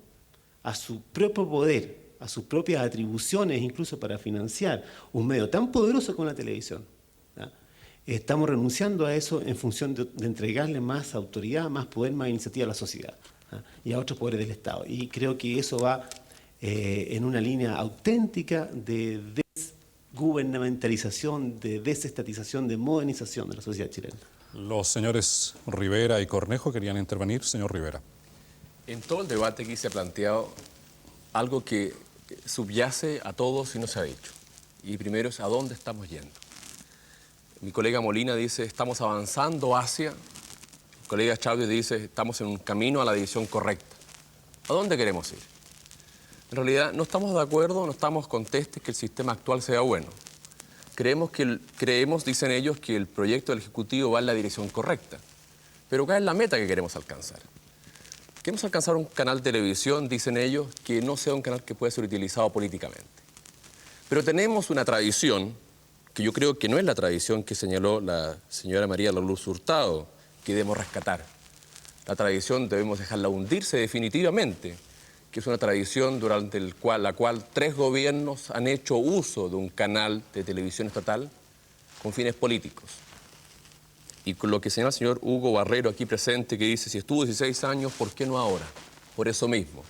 a su propio poder, a sus propias atribuciones, incluso para financiar un medio tan poderoso como la televisión. Estamos renunciando a eso en función de entregarle más autoridad, más poder, más iniciativa a la sociedad y a otros poderes del Estado. Y creo que eso va en una línea auténtica de desgubernamentalización, de desestatización, de modernización de la sociedad chilena. Los señores Rivera y Cornejo querían intervenir. Señor Rivera. En todo el debate aquí se ha planteado algo que subyace a todos y no se ha dicho. Y primero es a dónde estamos yendo. Mi colega Molina dice, estamos avanzando hacia. El colega Chávez dice, estamos en un camino a la dirección correcta. ¿A dónde queremos ir? En realidad no estamos de acuerdo, no estamos contestes que el sistema actual sea bueno. Creemos, dicen ellos, que el proyecto del Ejecutivo va en la dirección correcta. Pero ¿cuál es la meta que queremos alcanzar? Queremos alcanzar un canal de televisión, dicen ellos, que no sea un canal que pueda ser utilizado políticamente. Pero tenemos una tradición, que yo creo que no es la tradición que señaló la señora María La Luz Hurtado, que debemos rescatar. La tradición debemos dejarla hundirse definitivamente, que es una tradición durante la cual 3 gobiernos han hecho uso de un canal de televisión estatal con fines políticos. Y con lo que señala el señor Hugo Barrero aquí presente, que dice, si estuvo 16 años, ¿por qué no ahora? Por eso mismo.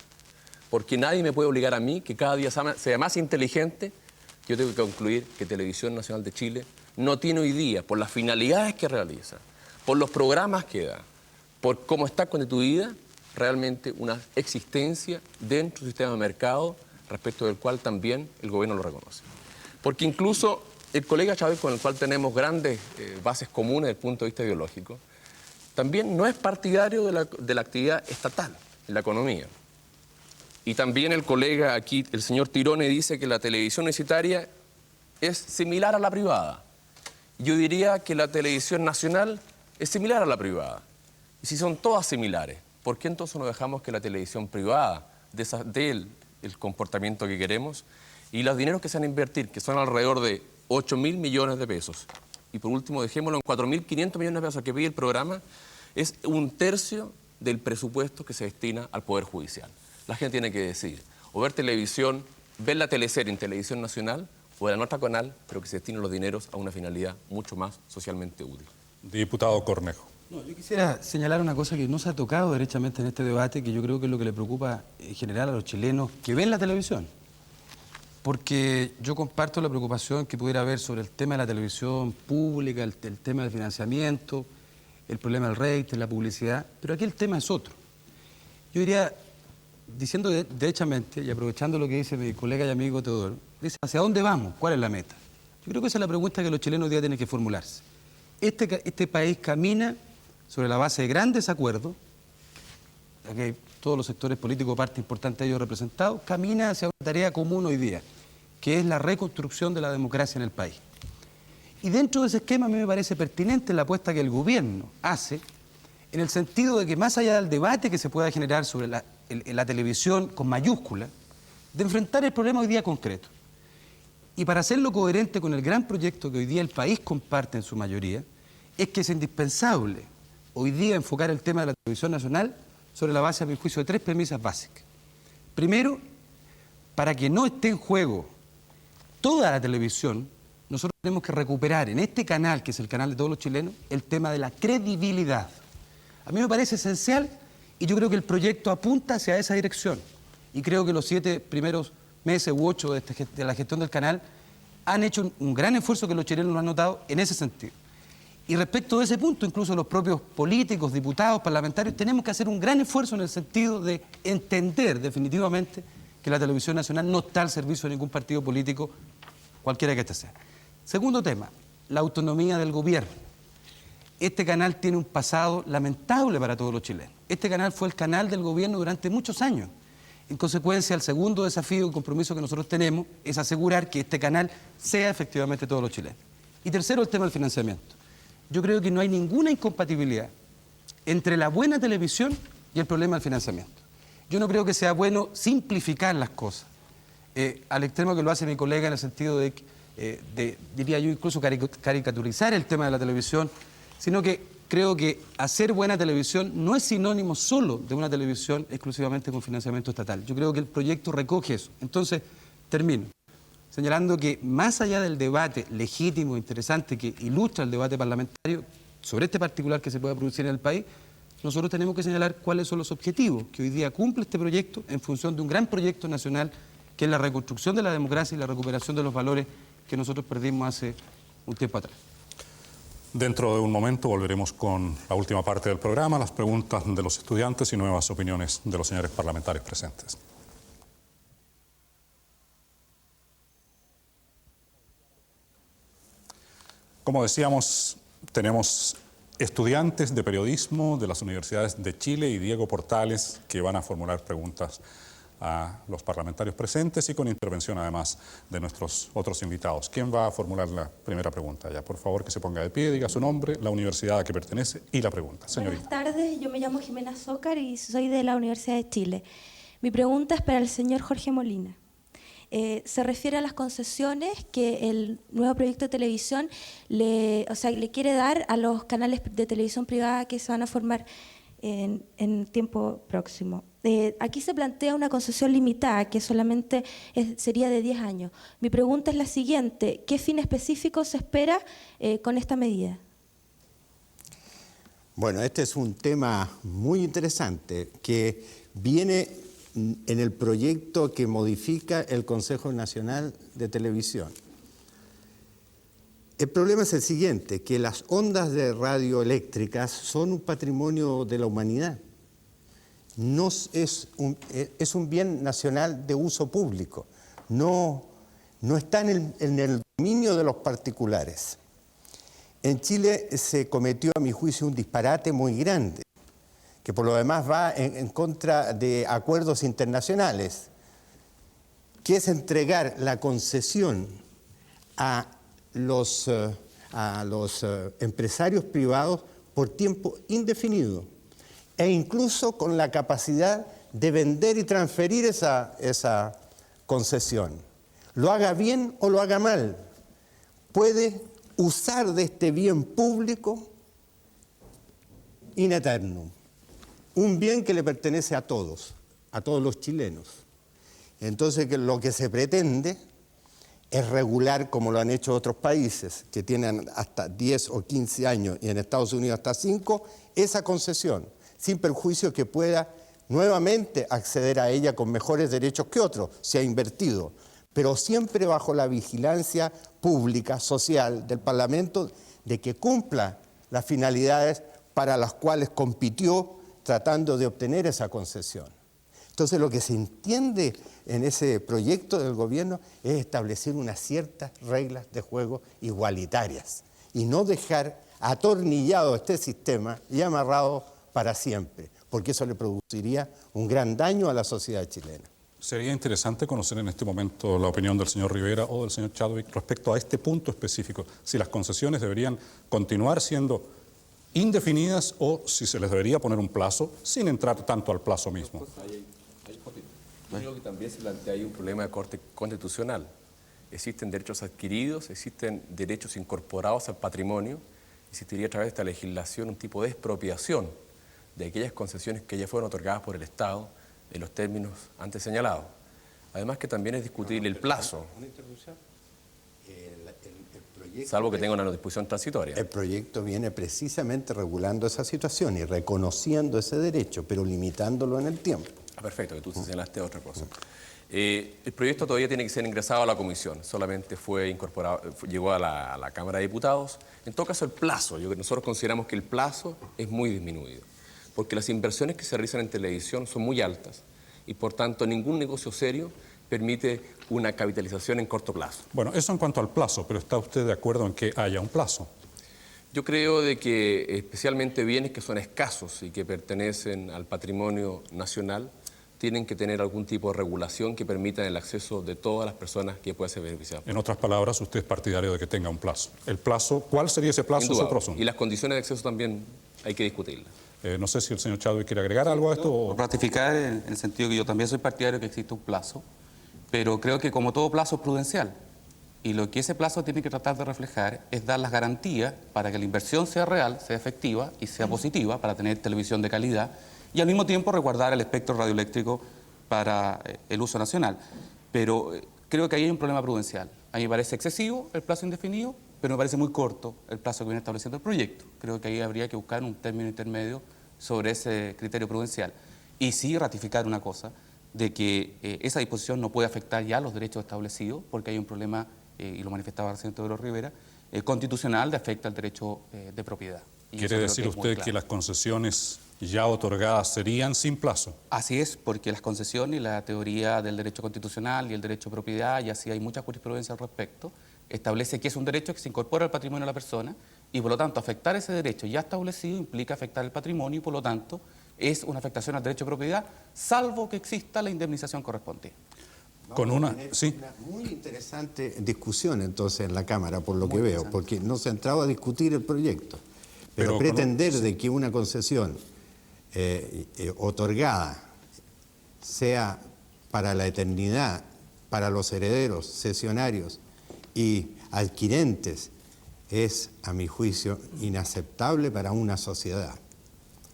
Porque nadie me puede obligar a mí, que cada día sea más inteligente. Yo tengo que concluir que Televisión Nacional de Chile no tiene hoy día, por las finalidades que realiza, por los programas que da, por cómo está constituida, realmente una existencia dentro del sistema de mercado, respecto del cual también el gobierno lo reconoce. Porque incluso el colega Chávez, con el cual tenemos grandes bases comunes desde el punto de vista ideológico, también no es partidario de la actividad estatal en la economía. Y también el colega aquí, el señor Tirone, dice que la televisión universitaria es similar a la privada. Yo diría que la televisión nacional es similar a la privada. Y si son todas similares, ¿por qué entonces no dejamos que la televisión privada dé el comportamiento que queremos? Y los dineros que se van a invertir, que son alrededor de 8.000 millones de pesos, y por último dejémoslo en 4.500 millones de pesos que pide el programa, es 1/3 del presupuesto que se destina al Poder Judicial. La gente tiene que decidir, o ver televisión, ver la teleserie en Televisión Nacional, o en otro canal, pero que se destinen los dineros a una finalidad mucho más socialmente útil. Diputado Cornejo. No, yo quisiera señalar una cosa que no se ha tocado derechamente en este debate, que yo creo que es lo que le preocupa en general a los chilenos que ven la televisión. Porque yo comparto la preocupación que pudiera haber sobre el tema de la televisión pública, el tema del financiamiento, el problema del rating, la publicidad, pero aquí el tema es otro. Yo diría, diciendo derechamente y aprovechando lo que dice mi colega y amigo Teodoro, dice, ¿hacia dónde vamos? ¿Cuál es la meta? Yo creo que esa es la pregunta que los chilenos hoy día tienen que formularse. Este país camina sobre la base de grandes acuerdos, aquí todos los sectores políticos, parte importante de ellos representados, camina hacia una tarea común hoy día, que es la reconstrucción de la democracia en el país. Y dentro de ese esquema a mí me parece pertinente la apuesta que el gobierno hace, en el sentido de que más allá del debate que se pueda generar sobre la televisión con mayúscula, de enfrentar el problema hoy día concreto. Y para hacerlo coherente con el gran proyecto que hoy día el país comparte en su mayoría, es que es indispensable hoy día enfocar el tema de la televisión nacional sobre la base, a mi juicio, de 3 premisas básicas. Primero, para que no esté en juego toda la televisión, nosotros tenemos que recuperar en este canal, que es el canal de todos los chilenos, el tema de la credibilidad. A mí me parece esencial y yo creo que el proyecto apunta hacia esa dirección. Y creo que los 7 primeros meses u 8 de la gestión del canal han hecho un gran esfuerzo que los chilenos lo han notado en ese sentido. Y respecto de ese punto, incluso los propios políticos, diputados, parlamentarios, tenemos que hacer un gran esfuerzo en el sentido de entender definitivamente que la televisión nacional no está al servicio de ningún partido político, cualquiera que éste sea. Segundo tema, la autonomía del gobierno. Este canal tiene un pasado lamentable para todos los chilenos. Este canal fue el canal del gobierno durante muchos años. En consecuencia, el segundo desafío y compromiso que nosotros tenemos es asegurar que este canal sea efectivamente todos los chilenos. Y tercero, el tema del financiamiento. Yo creo que no hay ninguna incompatibilidad entre la buena televisión y el problema del financiamiento. Yo no creo que sea bueno simplificar las cosas, al extremo que lo hace mi colega en el sentido de diría yo, incluso caricaturizar el tema de la televisión, sino que creo que hacer buena televisión no es sinónimo solo de una televisión exclusivamente con financiamiento estatal. Yo creo que el proyecto recoge eso. Entonces, termino señalando que más allá del debate legítimo e interesante que ilustra el debate parlamentario sobre este particular que se pueda producir en el país, nosotros tenemos que señalar cuáles son los objetivos que hoy día cumple este proyecto en función de un gran proyecto nacional que es la reconstrucción de la democracia y la recuperación de los valores que nosotros perdimos hace un tiempo atrás. Dentro de un momento volveremos con la última parte del programa, las preguntas de los estudiantes y nuevas opiniones de los señores parlamentarios presentes. Como decíamos, tenemos estudiantes de periodismo de las universidades de Chile y Diego Portales que van a formular preguntas a los parlamentarios presentes y con intervención además de nuestros otros invitados. ¿Quién va a formular la primera pregunta? Ya, por favor, que se ponga de pie, diga su nombre, la universidad a que pertenece y la pregunta. Señorita. Buenas tardes, yo me llamo Jimena Zócar y soy de la Universidad de Chile. Mi pregunta es para el señor Jorge Molina. Se refiere a las concesiones que el nuevo proyecto de televisión le quiere dar a los canales de televisión privada que se van a formar en tiempo próximo. Aquí se plantea una concesión limitada que solamente sería de 10 años. Mi pregunta es la siguiente: ¿qué fin específico se espera con esta medida? Bueno, este es un tema muy interesante que viene en el proyecto que modifica el Consejo Nacional de Televisión. El problema es el siguiente, que las ondas de radioeléctricas son un patrimonio de la humanidad. Es un bien nacional de uso público, no está en el dominio de los particulares. En Chile se cometió, a mi juicio, un disparate muy grande, que por lo demás va en contra de acuerdos internacionales, que es entregar la concesión a los empresarios privados por tiempo indefinido e incluso con la capacidad de vender y transferir esa concesión. Lo haga bien o lo haga mal, puede usar de este bien público in aeternum, un bien que le pertenece a todos los chilenos. Entonces, lo que se pretende es regular, como lo han hecho otros países, que tienen hasta 10 o 15 años, y en Estados Unidos hasta 5, esa concesión, sin perjuicio que pueda nuevamente acceder a ella con mejores derechos que otros, se ha invertido, pero siempre bajo la vigilancia pública, social, del Parlamento, de que cumpla las finalidades para las cuales compitió tratando de obtener esa concesión. Entonces, lo que se entiende en ese proyecto del gobierno es establecer unas ciertas reglas de juego igualitarias y no dejar atornillado este sistema y amarrado para siempre, porque eso le produciría un gran daño a la sociedad chilena. Sería interesante conocer en este momento la opinión del señor Rivera o del señor Chadwick respecto a este punto específico, si las concesiones deberían continuar siendo indefinidas o si se les debería poner un plazo sin entrar tanto al plazo mismo. Yo creo que también se plantea ahí un problema de corte constitucional. Existen derechos adquiridos, existen derechos incorporados al patrimonio. Existiría a través de esta legislación un tipo de expropiación de aquellas concesiones que ya fueron otorgadas por el Estado en los términos antes señalados. Además que también es discutible el plazo. ¿Una interrupción? El salvo que tenga una disposición transitoria. El proyecto viene precisamente regulando esa situación y reconociendo ese derecho, pero limitándolo en el tiempo. Perfecto, que tú señalaste otra cosa. El proyecto todavía tiene que ser ingresado a la comisión, solamente fue incorporado, llegó a la Cámara de Diputados. En todo caso, el plazo, nosotros consideramos que el plazo es muy disminuido, porque las inversiones que se realizan en televisión son muy altas y por tanto ningún negocio serio permite una capitalización en corto plazo. Bueno, eso en cuanto al plazo, pero ¿está usted de acuerdo en que haya un plazo? Yo creo de que especialmente bienes que son escasos y que pertenecen al patrimonio nacional tienen que tener algún tipo de regulación que permita el acceso de todas las personas que puedan ser beneficiadas. En otras palabras, usted es partidario de que tenga un plazo. ¿El plazo, cuál sería ese plazo? Es otro asunto. Y las condiciones de acceso también hay que discutirlas. No sé si el señor Chadwick quiere agregar algo a esto. O... Ratificar en el sentido que yo también soy partidario de que existe un plazo, pero creo que como todo plazo es prudencial. Y lo que ese plazo tiene que tratar de reflejar es dar las garantías para que la inversión sea real, sea efectiva y sea positiva para tener televisión de calidad y al mismo tiempo resguardar el espectro radioeléctrico para el uso nacional. Pero creo que ahí hay un problema prudencial. A mí me parece excesivo el plazo indefinido, pero me parece muy corto el plazo que viene estableciendo el proyecto. Creo que ahí habría que buscar un término intermedio sobre ese criterio prudencial. Y sí ratificar una cosa, de que esa disposición no puede afectar ya los derechos establecidos, porque hay un problema, y lo manifestaba el señor Teodoro Rivera, constitucional de afecta al derecho de propiedad. Y ¿quiere decir usted que las concesiones ya otorgadas serían sin plazo? Así es, porque las concesiones y la teoría del derecho constitucional y el derecho de propiedad, y así hay mucha jurisprudencia al respecto, establece que es un derecho que se incorpora al patrimonio de la persona y por lo tanto afectar ese derecho ya establecido implica afectar el patrimonio y por lo tanto es una afectación al derecho de propiedad, salvo que exista la indemnización correspondiente. Con una muy interesante discusión entonces en la Cámara, por lo que veo, porque no se ha entrado a discutir el proyecto, pero pretender de que una concesión otorgada sea para la eternidad, para los herederos, cesionarios y adquirentes, es, a mi juicio, inaceptable para una sociedad,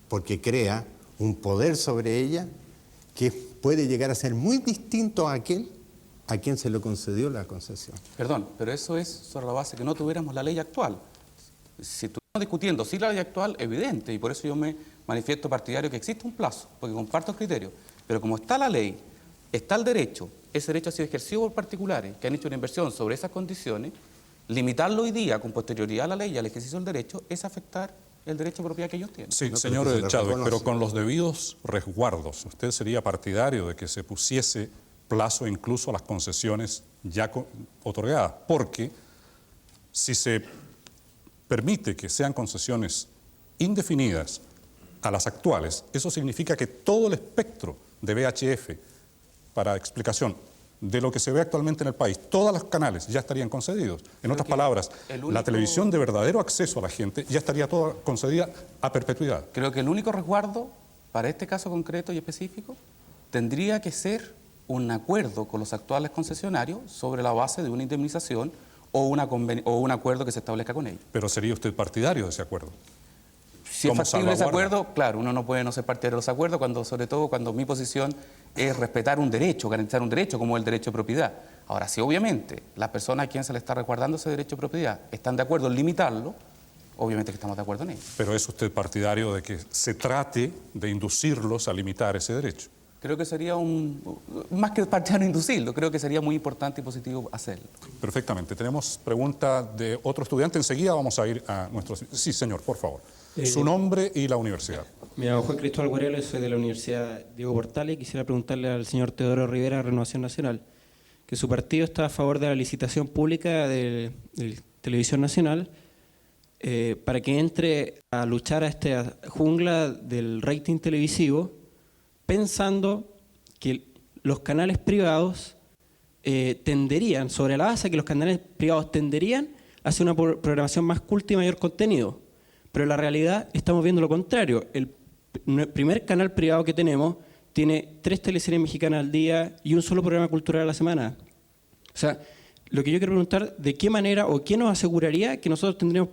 porque crea un poder sobre ella que puede llegar a ser muy distinto a aquel a quien se le concedió la concesión. Perdón, pero eso es sobre la base que no tuviéramos la ley actual. Si estuviéramos discutiendo sin la ley actual, evidente, y por eso yo me manifiesto partidario que existe un plazo, porque comparto el criterio, pero como está la ley, está el derecho, ese derecho ha sido ejercido por particulares que han hecho una inversión sobre esas condiciones, limitarlo hoy día con posterioridad a la ley y al ejercicio del derecho es afectar el derecho de propiedad que ellos tienen. Sí, señor Chadwick, pero con los debidos resguardos, ¿usted sería partidario de que se pusiese plazo incluso a las concesiones ya otorgadas? Porque si se permite que sean concesiones indefinidas a las actuales, eso significa que todo el espectro de VHF, para explicación, de lo que se ve actualmente en el país, todos los canales ya estarían concedidos. En otras palabras, la televisión de verdadero acceso a la gente ya estaría toda concedida a perpetuidad. Creo que el único resguardo para este caso concreto y específico tendría que ser un acuerdo con los actuales concesionarios sobre la base de una indemnización o un acuerdo que se establezca con ellos. Pero ¿sería usted partidario de ese acuerdo? Si es factible ese acuerdo, claro, uno no puede no ser partidario de los acuerdos, sobre todo cuando mi posición es respetar un derecho, garantizar un derecho como el derecho de propiedad. Ahora, si obviamente las personas a quienes se le está resguardando ese derecho de propiedad están de acuerdo en limitarlo, obviamente que estamos de acuerdo en ello. ¿Pero es usted partidario de que se trate de inducirlos a limitar ese derecho? Creo que sería más que partidario inducirlo, creo que sería muy importante y positivo hacerlo. Perfectamente. Tenemos pregunta de otro estudiante. Enseguida vamos a ir a nuestro... Sí, señor, por favor. Su nombre y la universidad. Me llamo Juan Cristóbal Guarelo, soy de la Universidad Diego Portales y quisiera preguntarle al señor Teodoro Rivera de Renovación Nacional que su partido está a favor de la licitación pública de Televisión Nacional para que entre a luchar a esta jungla del rating televisivo, pensando que los canales privados tenderían, sobre la base que los canales privados tenderían a hacer una programación más culta y mayor contenido. Pero en la realidad estamos viendo lo contrario. El primer canal privado que tenemos tiene 3 teleseries mexicanas al día y un solo programa cultural a la semana. O sea, lo que yo quiero preguntar, ¿de qué manera o qué nos aseguraría que nosotros tendríamos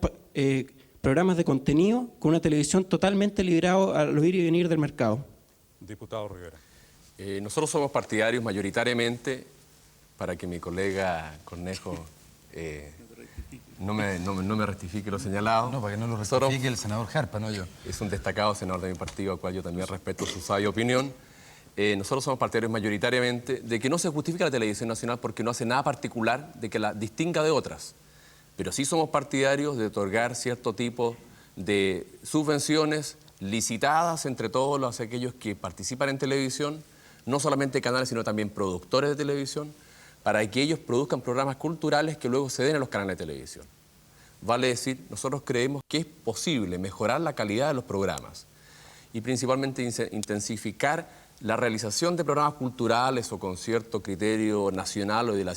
programas de contenido con una televisión totalmente librado al ir y venir del mercado? Diputado Rivera. Nosotros somos partidarios mayoritariamente, para que mi colega Cornejo No me rectifique lo señalado. No, para que no lo rectifique el senador Jarpa, no yo. Es un destacado senador de mi partido, al cual yo también respeto su sabia opinión. Nosotros somos partidarios mayoritariamente de que no se justifica la televisión nacional porque no hace nada particular de que la distinga de otras. Pero sí somos partidarios de otorgar cierto tipo de subvenciones licitadas entre todos aquellos que participan en televisión, no solamente canales, sino también productores de televisión, para que ellos produzcan programas culturales que luego se den a los canales de televisión. Vale decir, nosotros creemos que es posible mejorar la calidad de los programas y principalmente intensificar la realización de programas culturales o con cierto criterio nacional o de la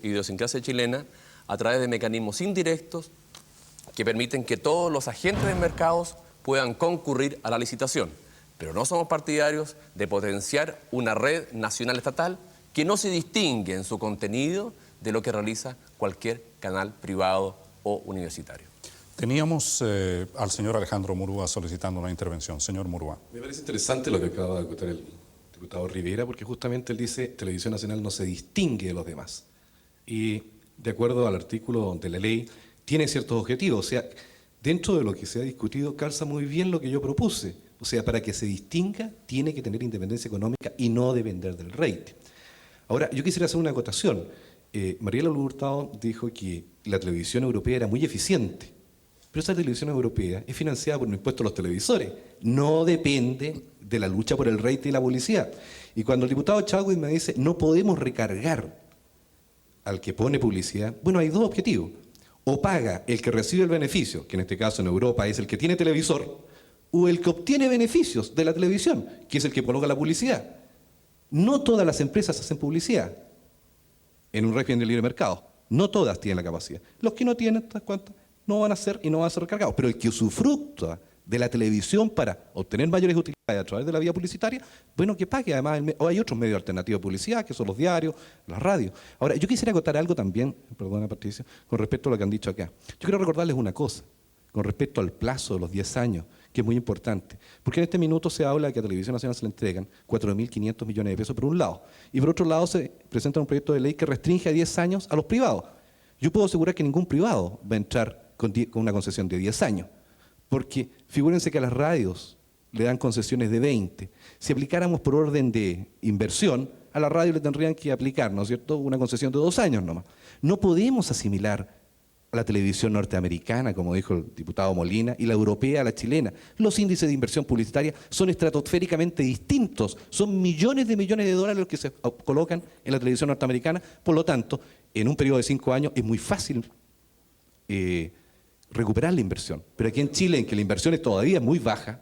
idiosincrasia chilena a través de mecanismos indirectos que permiten que todos los agentes de mercados puedan concurrir a la licitación. Pero no somos partidarios de potenciar una red nacional estatal que no se distingue en su contenido de lo que realiza cualquier canal privado o universitario. Teníamos al señor Alejandro Murúa solicitando una intervención. Señor Murúa. Me parece interesante lo que acaba de acotar el diputado Rivera, porque justamente él dice Televisión Nacional no se distingue de los demás. Y de acuerdo al artículo de la ley, tiene ciertos objetivos. O sea, dentro de lo que se ha discutido, calza muy bien lo que yo propuse. O sea, para que se distinga, tiene que tener independencia económica y no depender del rating. Ahora, yo quisiera hacer una acotación. Mariela Hurtado dijo que la televisión europea era muy eficiente, pero esa televisión europea es financiada por un impuesto a los televisores, no depende de la lucha por el rating y la publicidad. Y cuando el diputado Chadwick me dice no podemos recargar al que pone publicidad, bueno, hay dos objetivos. O paga el que recibe el beneficio, que en este caso en Europa es el que tiene televisor, o el que obtiene beneficios de la televisión, que es el que coloca la publicidad. No todas las empresas hacen publicidad en un régimen de libre mercado. No todas tienen la capacidad. Los que no tienen estas cuentas no van a ser y no van a ser recargados. Pero el que usufructa de la televisión para obtener mayores utilidades a través de la vía publicitaria, bueno, que pague. Además, o hay otros medios alternativos de publicidad, que son los diarios, las radios. Ahora, yo quisiera acotar algo también, perdona Patricia, con respecto a lo que han dicho acá. Yo quiero recordarles una cosa, con respecto al plazo de los 10 años, que es muy importante. Porque en este minuto se habla de que a Televisión Nacional se le entregan 4.500 millones de pesos por un lado. Y por otro lado se presenta un proyecto de ley que restringe a 10 años a los privados. Yo puedo asegurar que ningún privado va a entrar con una concesión de 10 años. Porque figúrense que a las radios le dan concesiones de 20. Si aplicáramos por orden de inversión, a la radio le tendrían que aplicar, ¿no es cierto?, una concesión de 2 años nomás. No podemos asimilar a la televisión norteamericana, como dijo el diputado Molina, y la europea a la chilena. Los índices de inversión publicitaria son estratosféricamente distintos. Son millones de dólares los que se colocan en la televisión norteamericana. Por lo tanto, en un periodo de 5 años es muy fácil recuperar la inversión. Pero aquí en Chile, en que la inversión es todavía muy baja,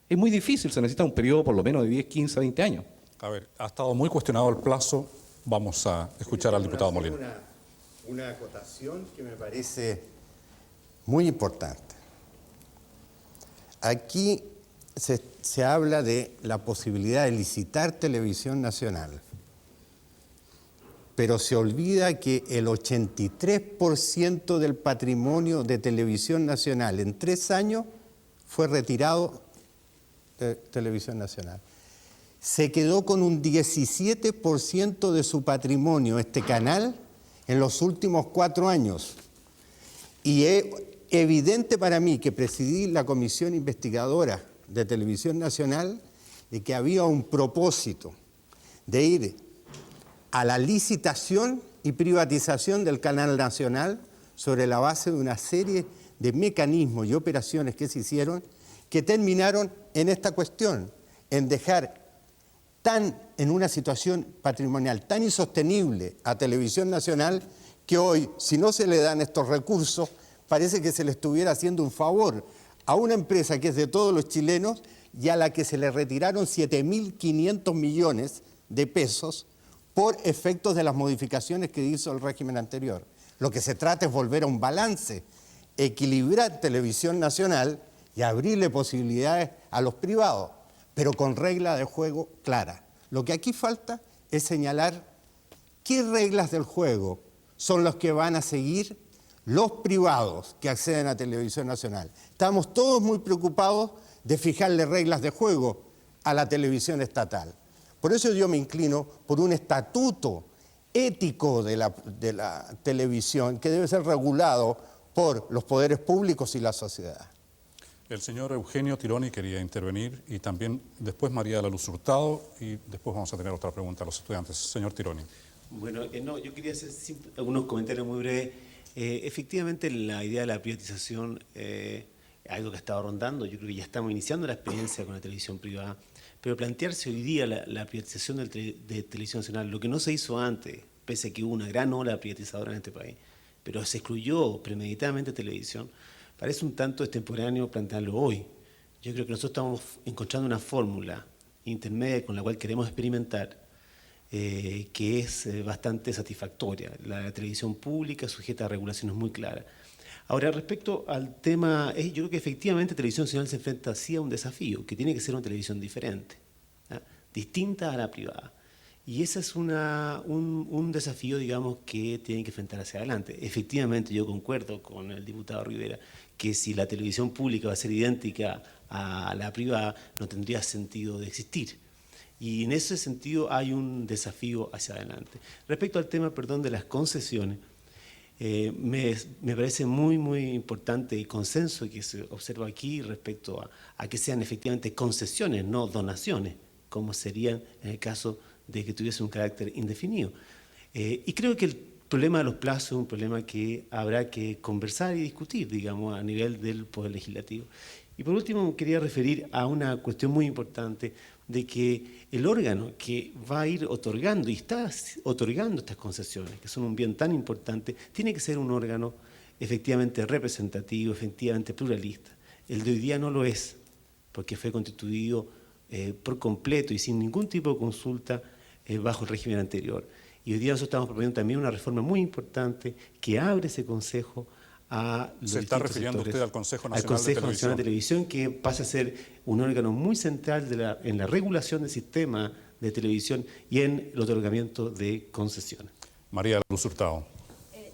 es muy difícil. Se necesita un periodo por lo menos de 10, 15, 20 años. A ver, ha estado muy cuestionado el plazo. Vamos a escuchar al diputado Molina. Una acotación que me parece muy importante. Aquí se habla de la posibilidad de licitar televisión nacional, pero se olvida que el 83% del patrimonio de televisión nacional en 3 años fue retirado de televisión nacional. Se quedó con un 17% de su patrimonio este canal en los últimos 4 años. Y es evidente para mí que presidí la Comisión Investigadora de Televisión Nacional de que había un propósito de ir a la licitación y privatización del canal nacional sobre la base de una serie de mecanismos y operaciones que se hicieron que terminaron en esta cuestión, en dejar en una situación patrimonial tan insostenible a Televisión Nacional que hoy, si no se le dan estos recursos, parece que se le estuviera haciendo un favor a una empresa que es de todos los chilenos y a la que se le retiraron 7.500 millones de pesos por efectos de las modificaciones que hizo el régimen anterior. Lo que se trata es volver a un balance, equilibrar Televisión Nacional y abrirle posibilidades a los privados, pero con reglas de juego claras. Lo que aquí falta es señalar qué reglas del juego son los que van a seguir los privados que acceden a Televisión Nacional. Estamos todos muy preocupados de fijarle reglas de juego a la televisión estatal. Por eso yo me inclino por un estatuto ético de la televisión que debe ser regulado por los poderes públicos y la sociedad. El señor Eugenio Tironi quería intervenir y también después María de la Luz Hurtado y después vamos a tener otra pregunta a los estudiantes. Señor Tironi. Bueno, no, yo quería hacer algunos comentarios muy breves. Efectivamente, la idea de la privatización es algo que ha estado rondando. Yo creo que ya estamos iniciando la experiencia con la televisión privada, pero plantearse hoy día la privatización de Televisión Nacional, lo que no se hizo antes, pese a que hubo una gran ola privatizadora en este país, pero se excluyó premeditadamente televisión, parece un tanto extemporáneo plantearlo hoy. Yo creo que nosotros estamos encontrando una fórmula intermedia con la cual queremos experimentar, que es bastante satisfactoria. La televisión pública sujeta a regulaciones muy claras. Ahora, respecto al tema, yo creo que efectivamente Televisión Nacional se enfrenta así a un desafío, que tiene que ser una televisión diferente, ¿ah? Distinta a la privada. Y ese es un desafío, digamos, que tienen que enfrentar hacia adelante. Efectivamente, yo concuerdo con el diputado Rivera que si la televisión pública va a ser idéntica a la privada, no tendría sentido de existir. Y en ese sentido hay un desafío hacia adelante. Respecto al tema, perdón, de las concesiones, me parece muy importante el consenso que se observa aquí respecto a que sean efectivamente concesiones, no donaciones, como serían en el caso de que tuviese un carácter indefinido. Y creo que el problema de los plazos es un problema que habrá que conversar y discutir, digamos, a nivel del Poder Legislativo. Y por último, quería referir a una cuestión muy importante de que el órgano que va a ir otorgando y está otorgando estas concesiones, que son un bien tan importante, tiene que ser un órgano efectivamente representativo, efectivamente pluralista. El de hoy día no lo es, porque fue constituido por completo y sin ningún tipo de consulta bajo el régimen anterior. Y hoy día nosotros estamos proponiendo también una reforma muy importante que abre ese consejo a los ¿Se está refiriendo sectores, usted al Consejo Nacional, al Consejo de, Nacional de Televisión, que pasa a ser un órgano muy central en la regulación del sistema de televisión y en el otorgamiento de concesiones? María de la Luz Hurtado.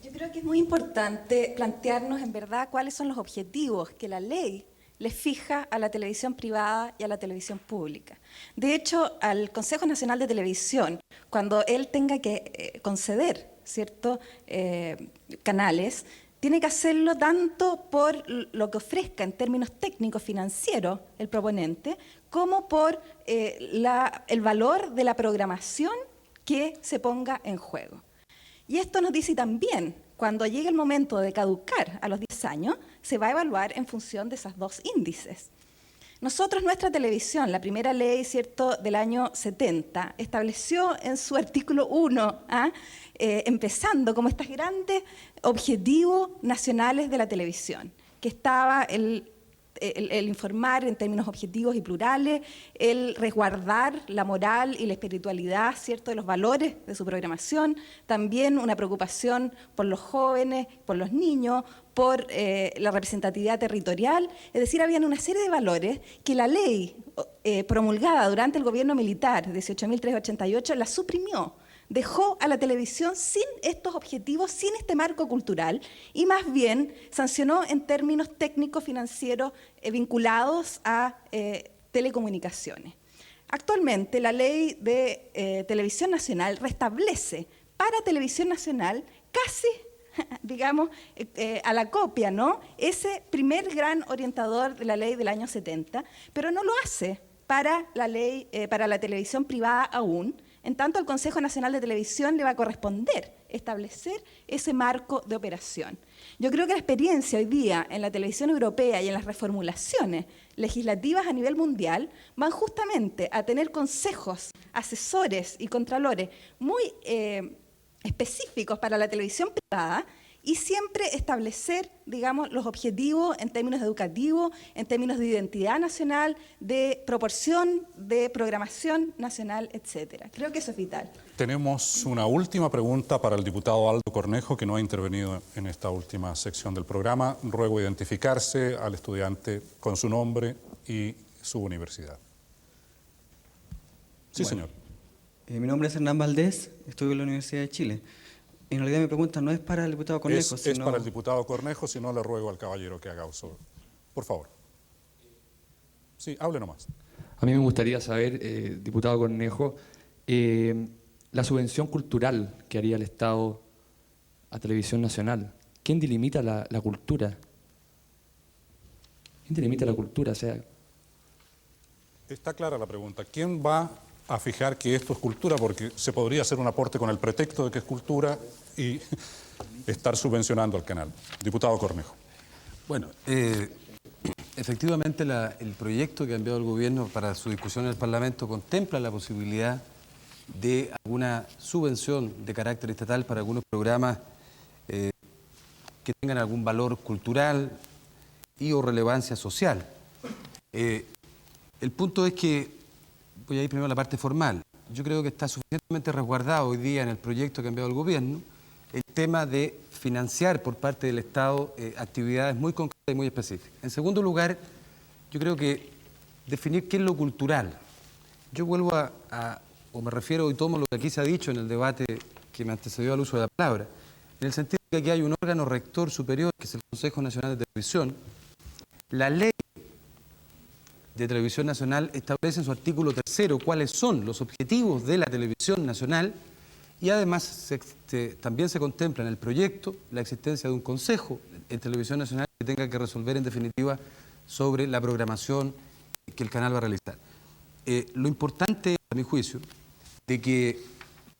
Yo creo que es muy importante plantearnos en verdad cuáles son los objetivos que la ley le fija a la televisión privada y a la televisión pública. De hecho, al Consejo Nacional de Televisión, cuando él tenga que conceder ciertos canales, tiene que hacerlo tanto por lo que ofrezca en términos técnicos financieros el proponente, como por el valor de la programación que se ponga en juego. Y esto nos dice también, cuando llegue el momento de caducar a los 10 años, se va a evaluar en función de esos dos índices. Nosotros, nuestra televisión, la primera ley, ¿cierto?, del año 70, estableció en su artículo 1, empezando como estos grandes objetivos nacionales de la televisión, que estaba el informar en términos objetivos y plurales, el resguardar la moral y la espiritualidad, ¿cierto?, de los valores de su programación, también una preocupación por los jóvenes, por los niños, por la representatividad territorial, es decir, habían una serie de valores que la ley promulgada durante el gobierno militar, 18.388, la suprimió. Dejó a la televisión sin estos objetivos, sin este marco cultural, y más bien sancionó en términos técnicos financieros vinculados a telecomunicaciones. Actualmente la ley de Televisión Nacional restablece para Televisión Nacional casi, digamos, a la copia, ¿no?, ese primer gran orientador de la ley del año 70, pero no lo hace para la ley, para la televisión privada aún. En tanto, al Consejo Nacional de Televisión le va a corresponder establecer ese marco de operación. Yo creo que la experiencia hoy día en la televisión europea y en las reformulaciones legislativas a nivel mundial van justamente a tener consejos, asesores y contralores muy específicos para la televisión privada y siempre establecer, digamos, los objetivos en términos educativos, en términos de identidad nacional, de proporción, de programación nacional, etcétera. Creo que eso es vital. Tenemos una última pregunta para el diputado Aldo Cornejo, que no ha intervenido en esta última sección del programa. Ruego identificarse al estudiante con su nombre y su universidad. Sí, bueno, señor. Mi nombre es Hernán Valdés, estudio en la Universidad de Chile. En realidad mi pregunta no es para el diputado Cornejo, Es para el diputado Cornejo, si no le ruego al caballero que haga uso. Por favor. Sí, hable nomás. A mí me gustaría saber, diputado Cornejo, la subvención cultural que haría el Estado a Televisión Nacional. ¿quién delimita la cultura? ¿Quién delimita la cultura? O sea, está clara la pregunta. ¿Quién va a fijar que esto es cultura? Porque se podría hacer un aporte con el pretexto de que es cultura y estar subvencionando al canal. Diputado Cornejo. Bueno, efectivamente el proyecto que ha enviado el gobierno para su discusión en el Parlamento contempla la posibilidad de alguna subvención de carácter estatal para algunos programas que tengan algún valor cultural y o relevancia social. El punto es que, voy a ir primero a la parte formal, yo creo que está suficientemente resguardado hoy día en el proyecto que ha enviado el gobierno el tema de financiar por parte del Estado actividades muy concretas y muy específicas. En segundo lugar, yo creo que definir qué es lo cultural. Yo vuelvo o me refiero y tomo lo que aquí se ha dicho en el debate que me antecedió al uso de la palabra, en el sentido de que aquí hay un órgano rector superior, que es el Consejo Nacional de Televisión. La ley de Televisión Nacional establece en su artículo 3 cuáles son los objetivos de la televisión nacional y además también se contempla en el proyecto la existencia de un consejo en Televisión Nacional que tenga que resolver en definitiva sobre la programación que el canal va a realizar. Lo importante, a mi juicio, de que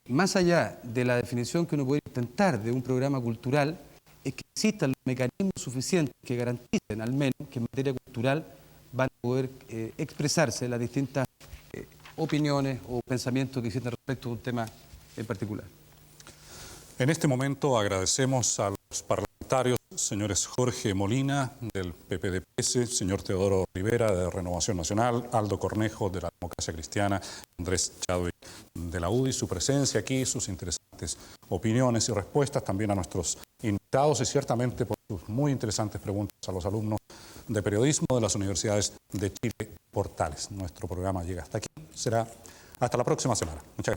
más allá de la definición que uno puede intentar de un programa cultural, es que existan los mecanismos suficientes que garanticen al menos que en materia cultural van a poder expresarse las distintas opiniones o pensamientos que existen respecto a un tema en particular. En este momento agradecemos a los parlamentarios, señores Jorge Molina, del PPD-PS, señor Teodoro Rivera, de Renovación Nacional, Aldo Cornejo, de la Democracia Cristiana, Andrés Chadwick, de la UDI, su presencia aquí, sus interesantes opiniones y respuestas, también a nuestros invitados y ciertamente por sus muy interesantes preguntas a los alumnos de periodismo de las universidades de Chile Portales. Nuestro programa llega hasta aquí, será hasta la próxima semana. Muchas gracias.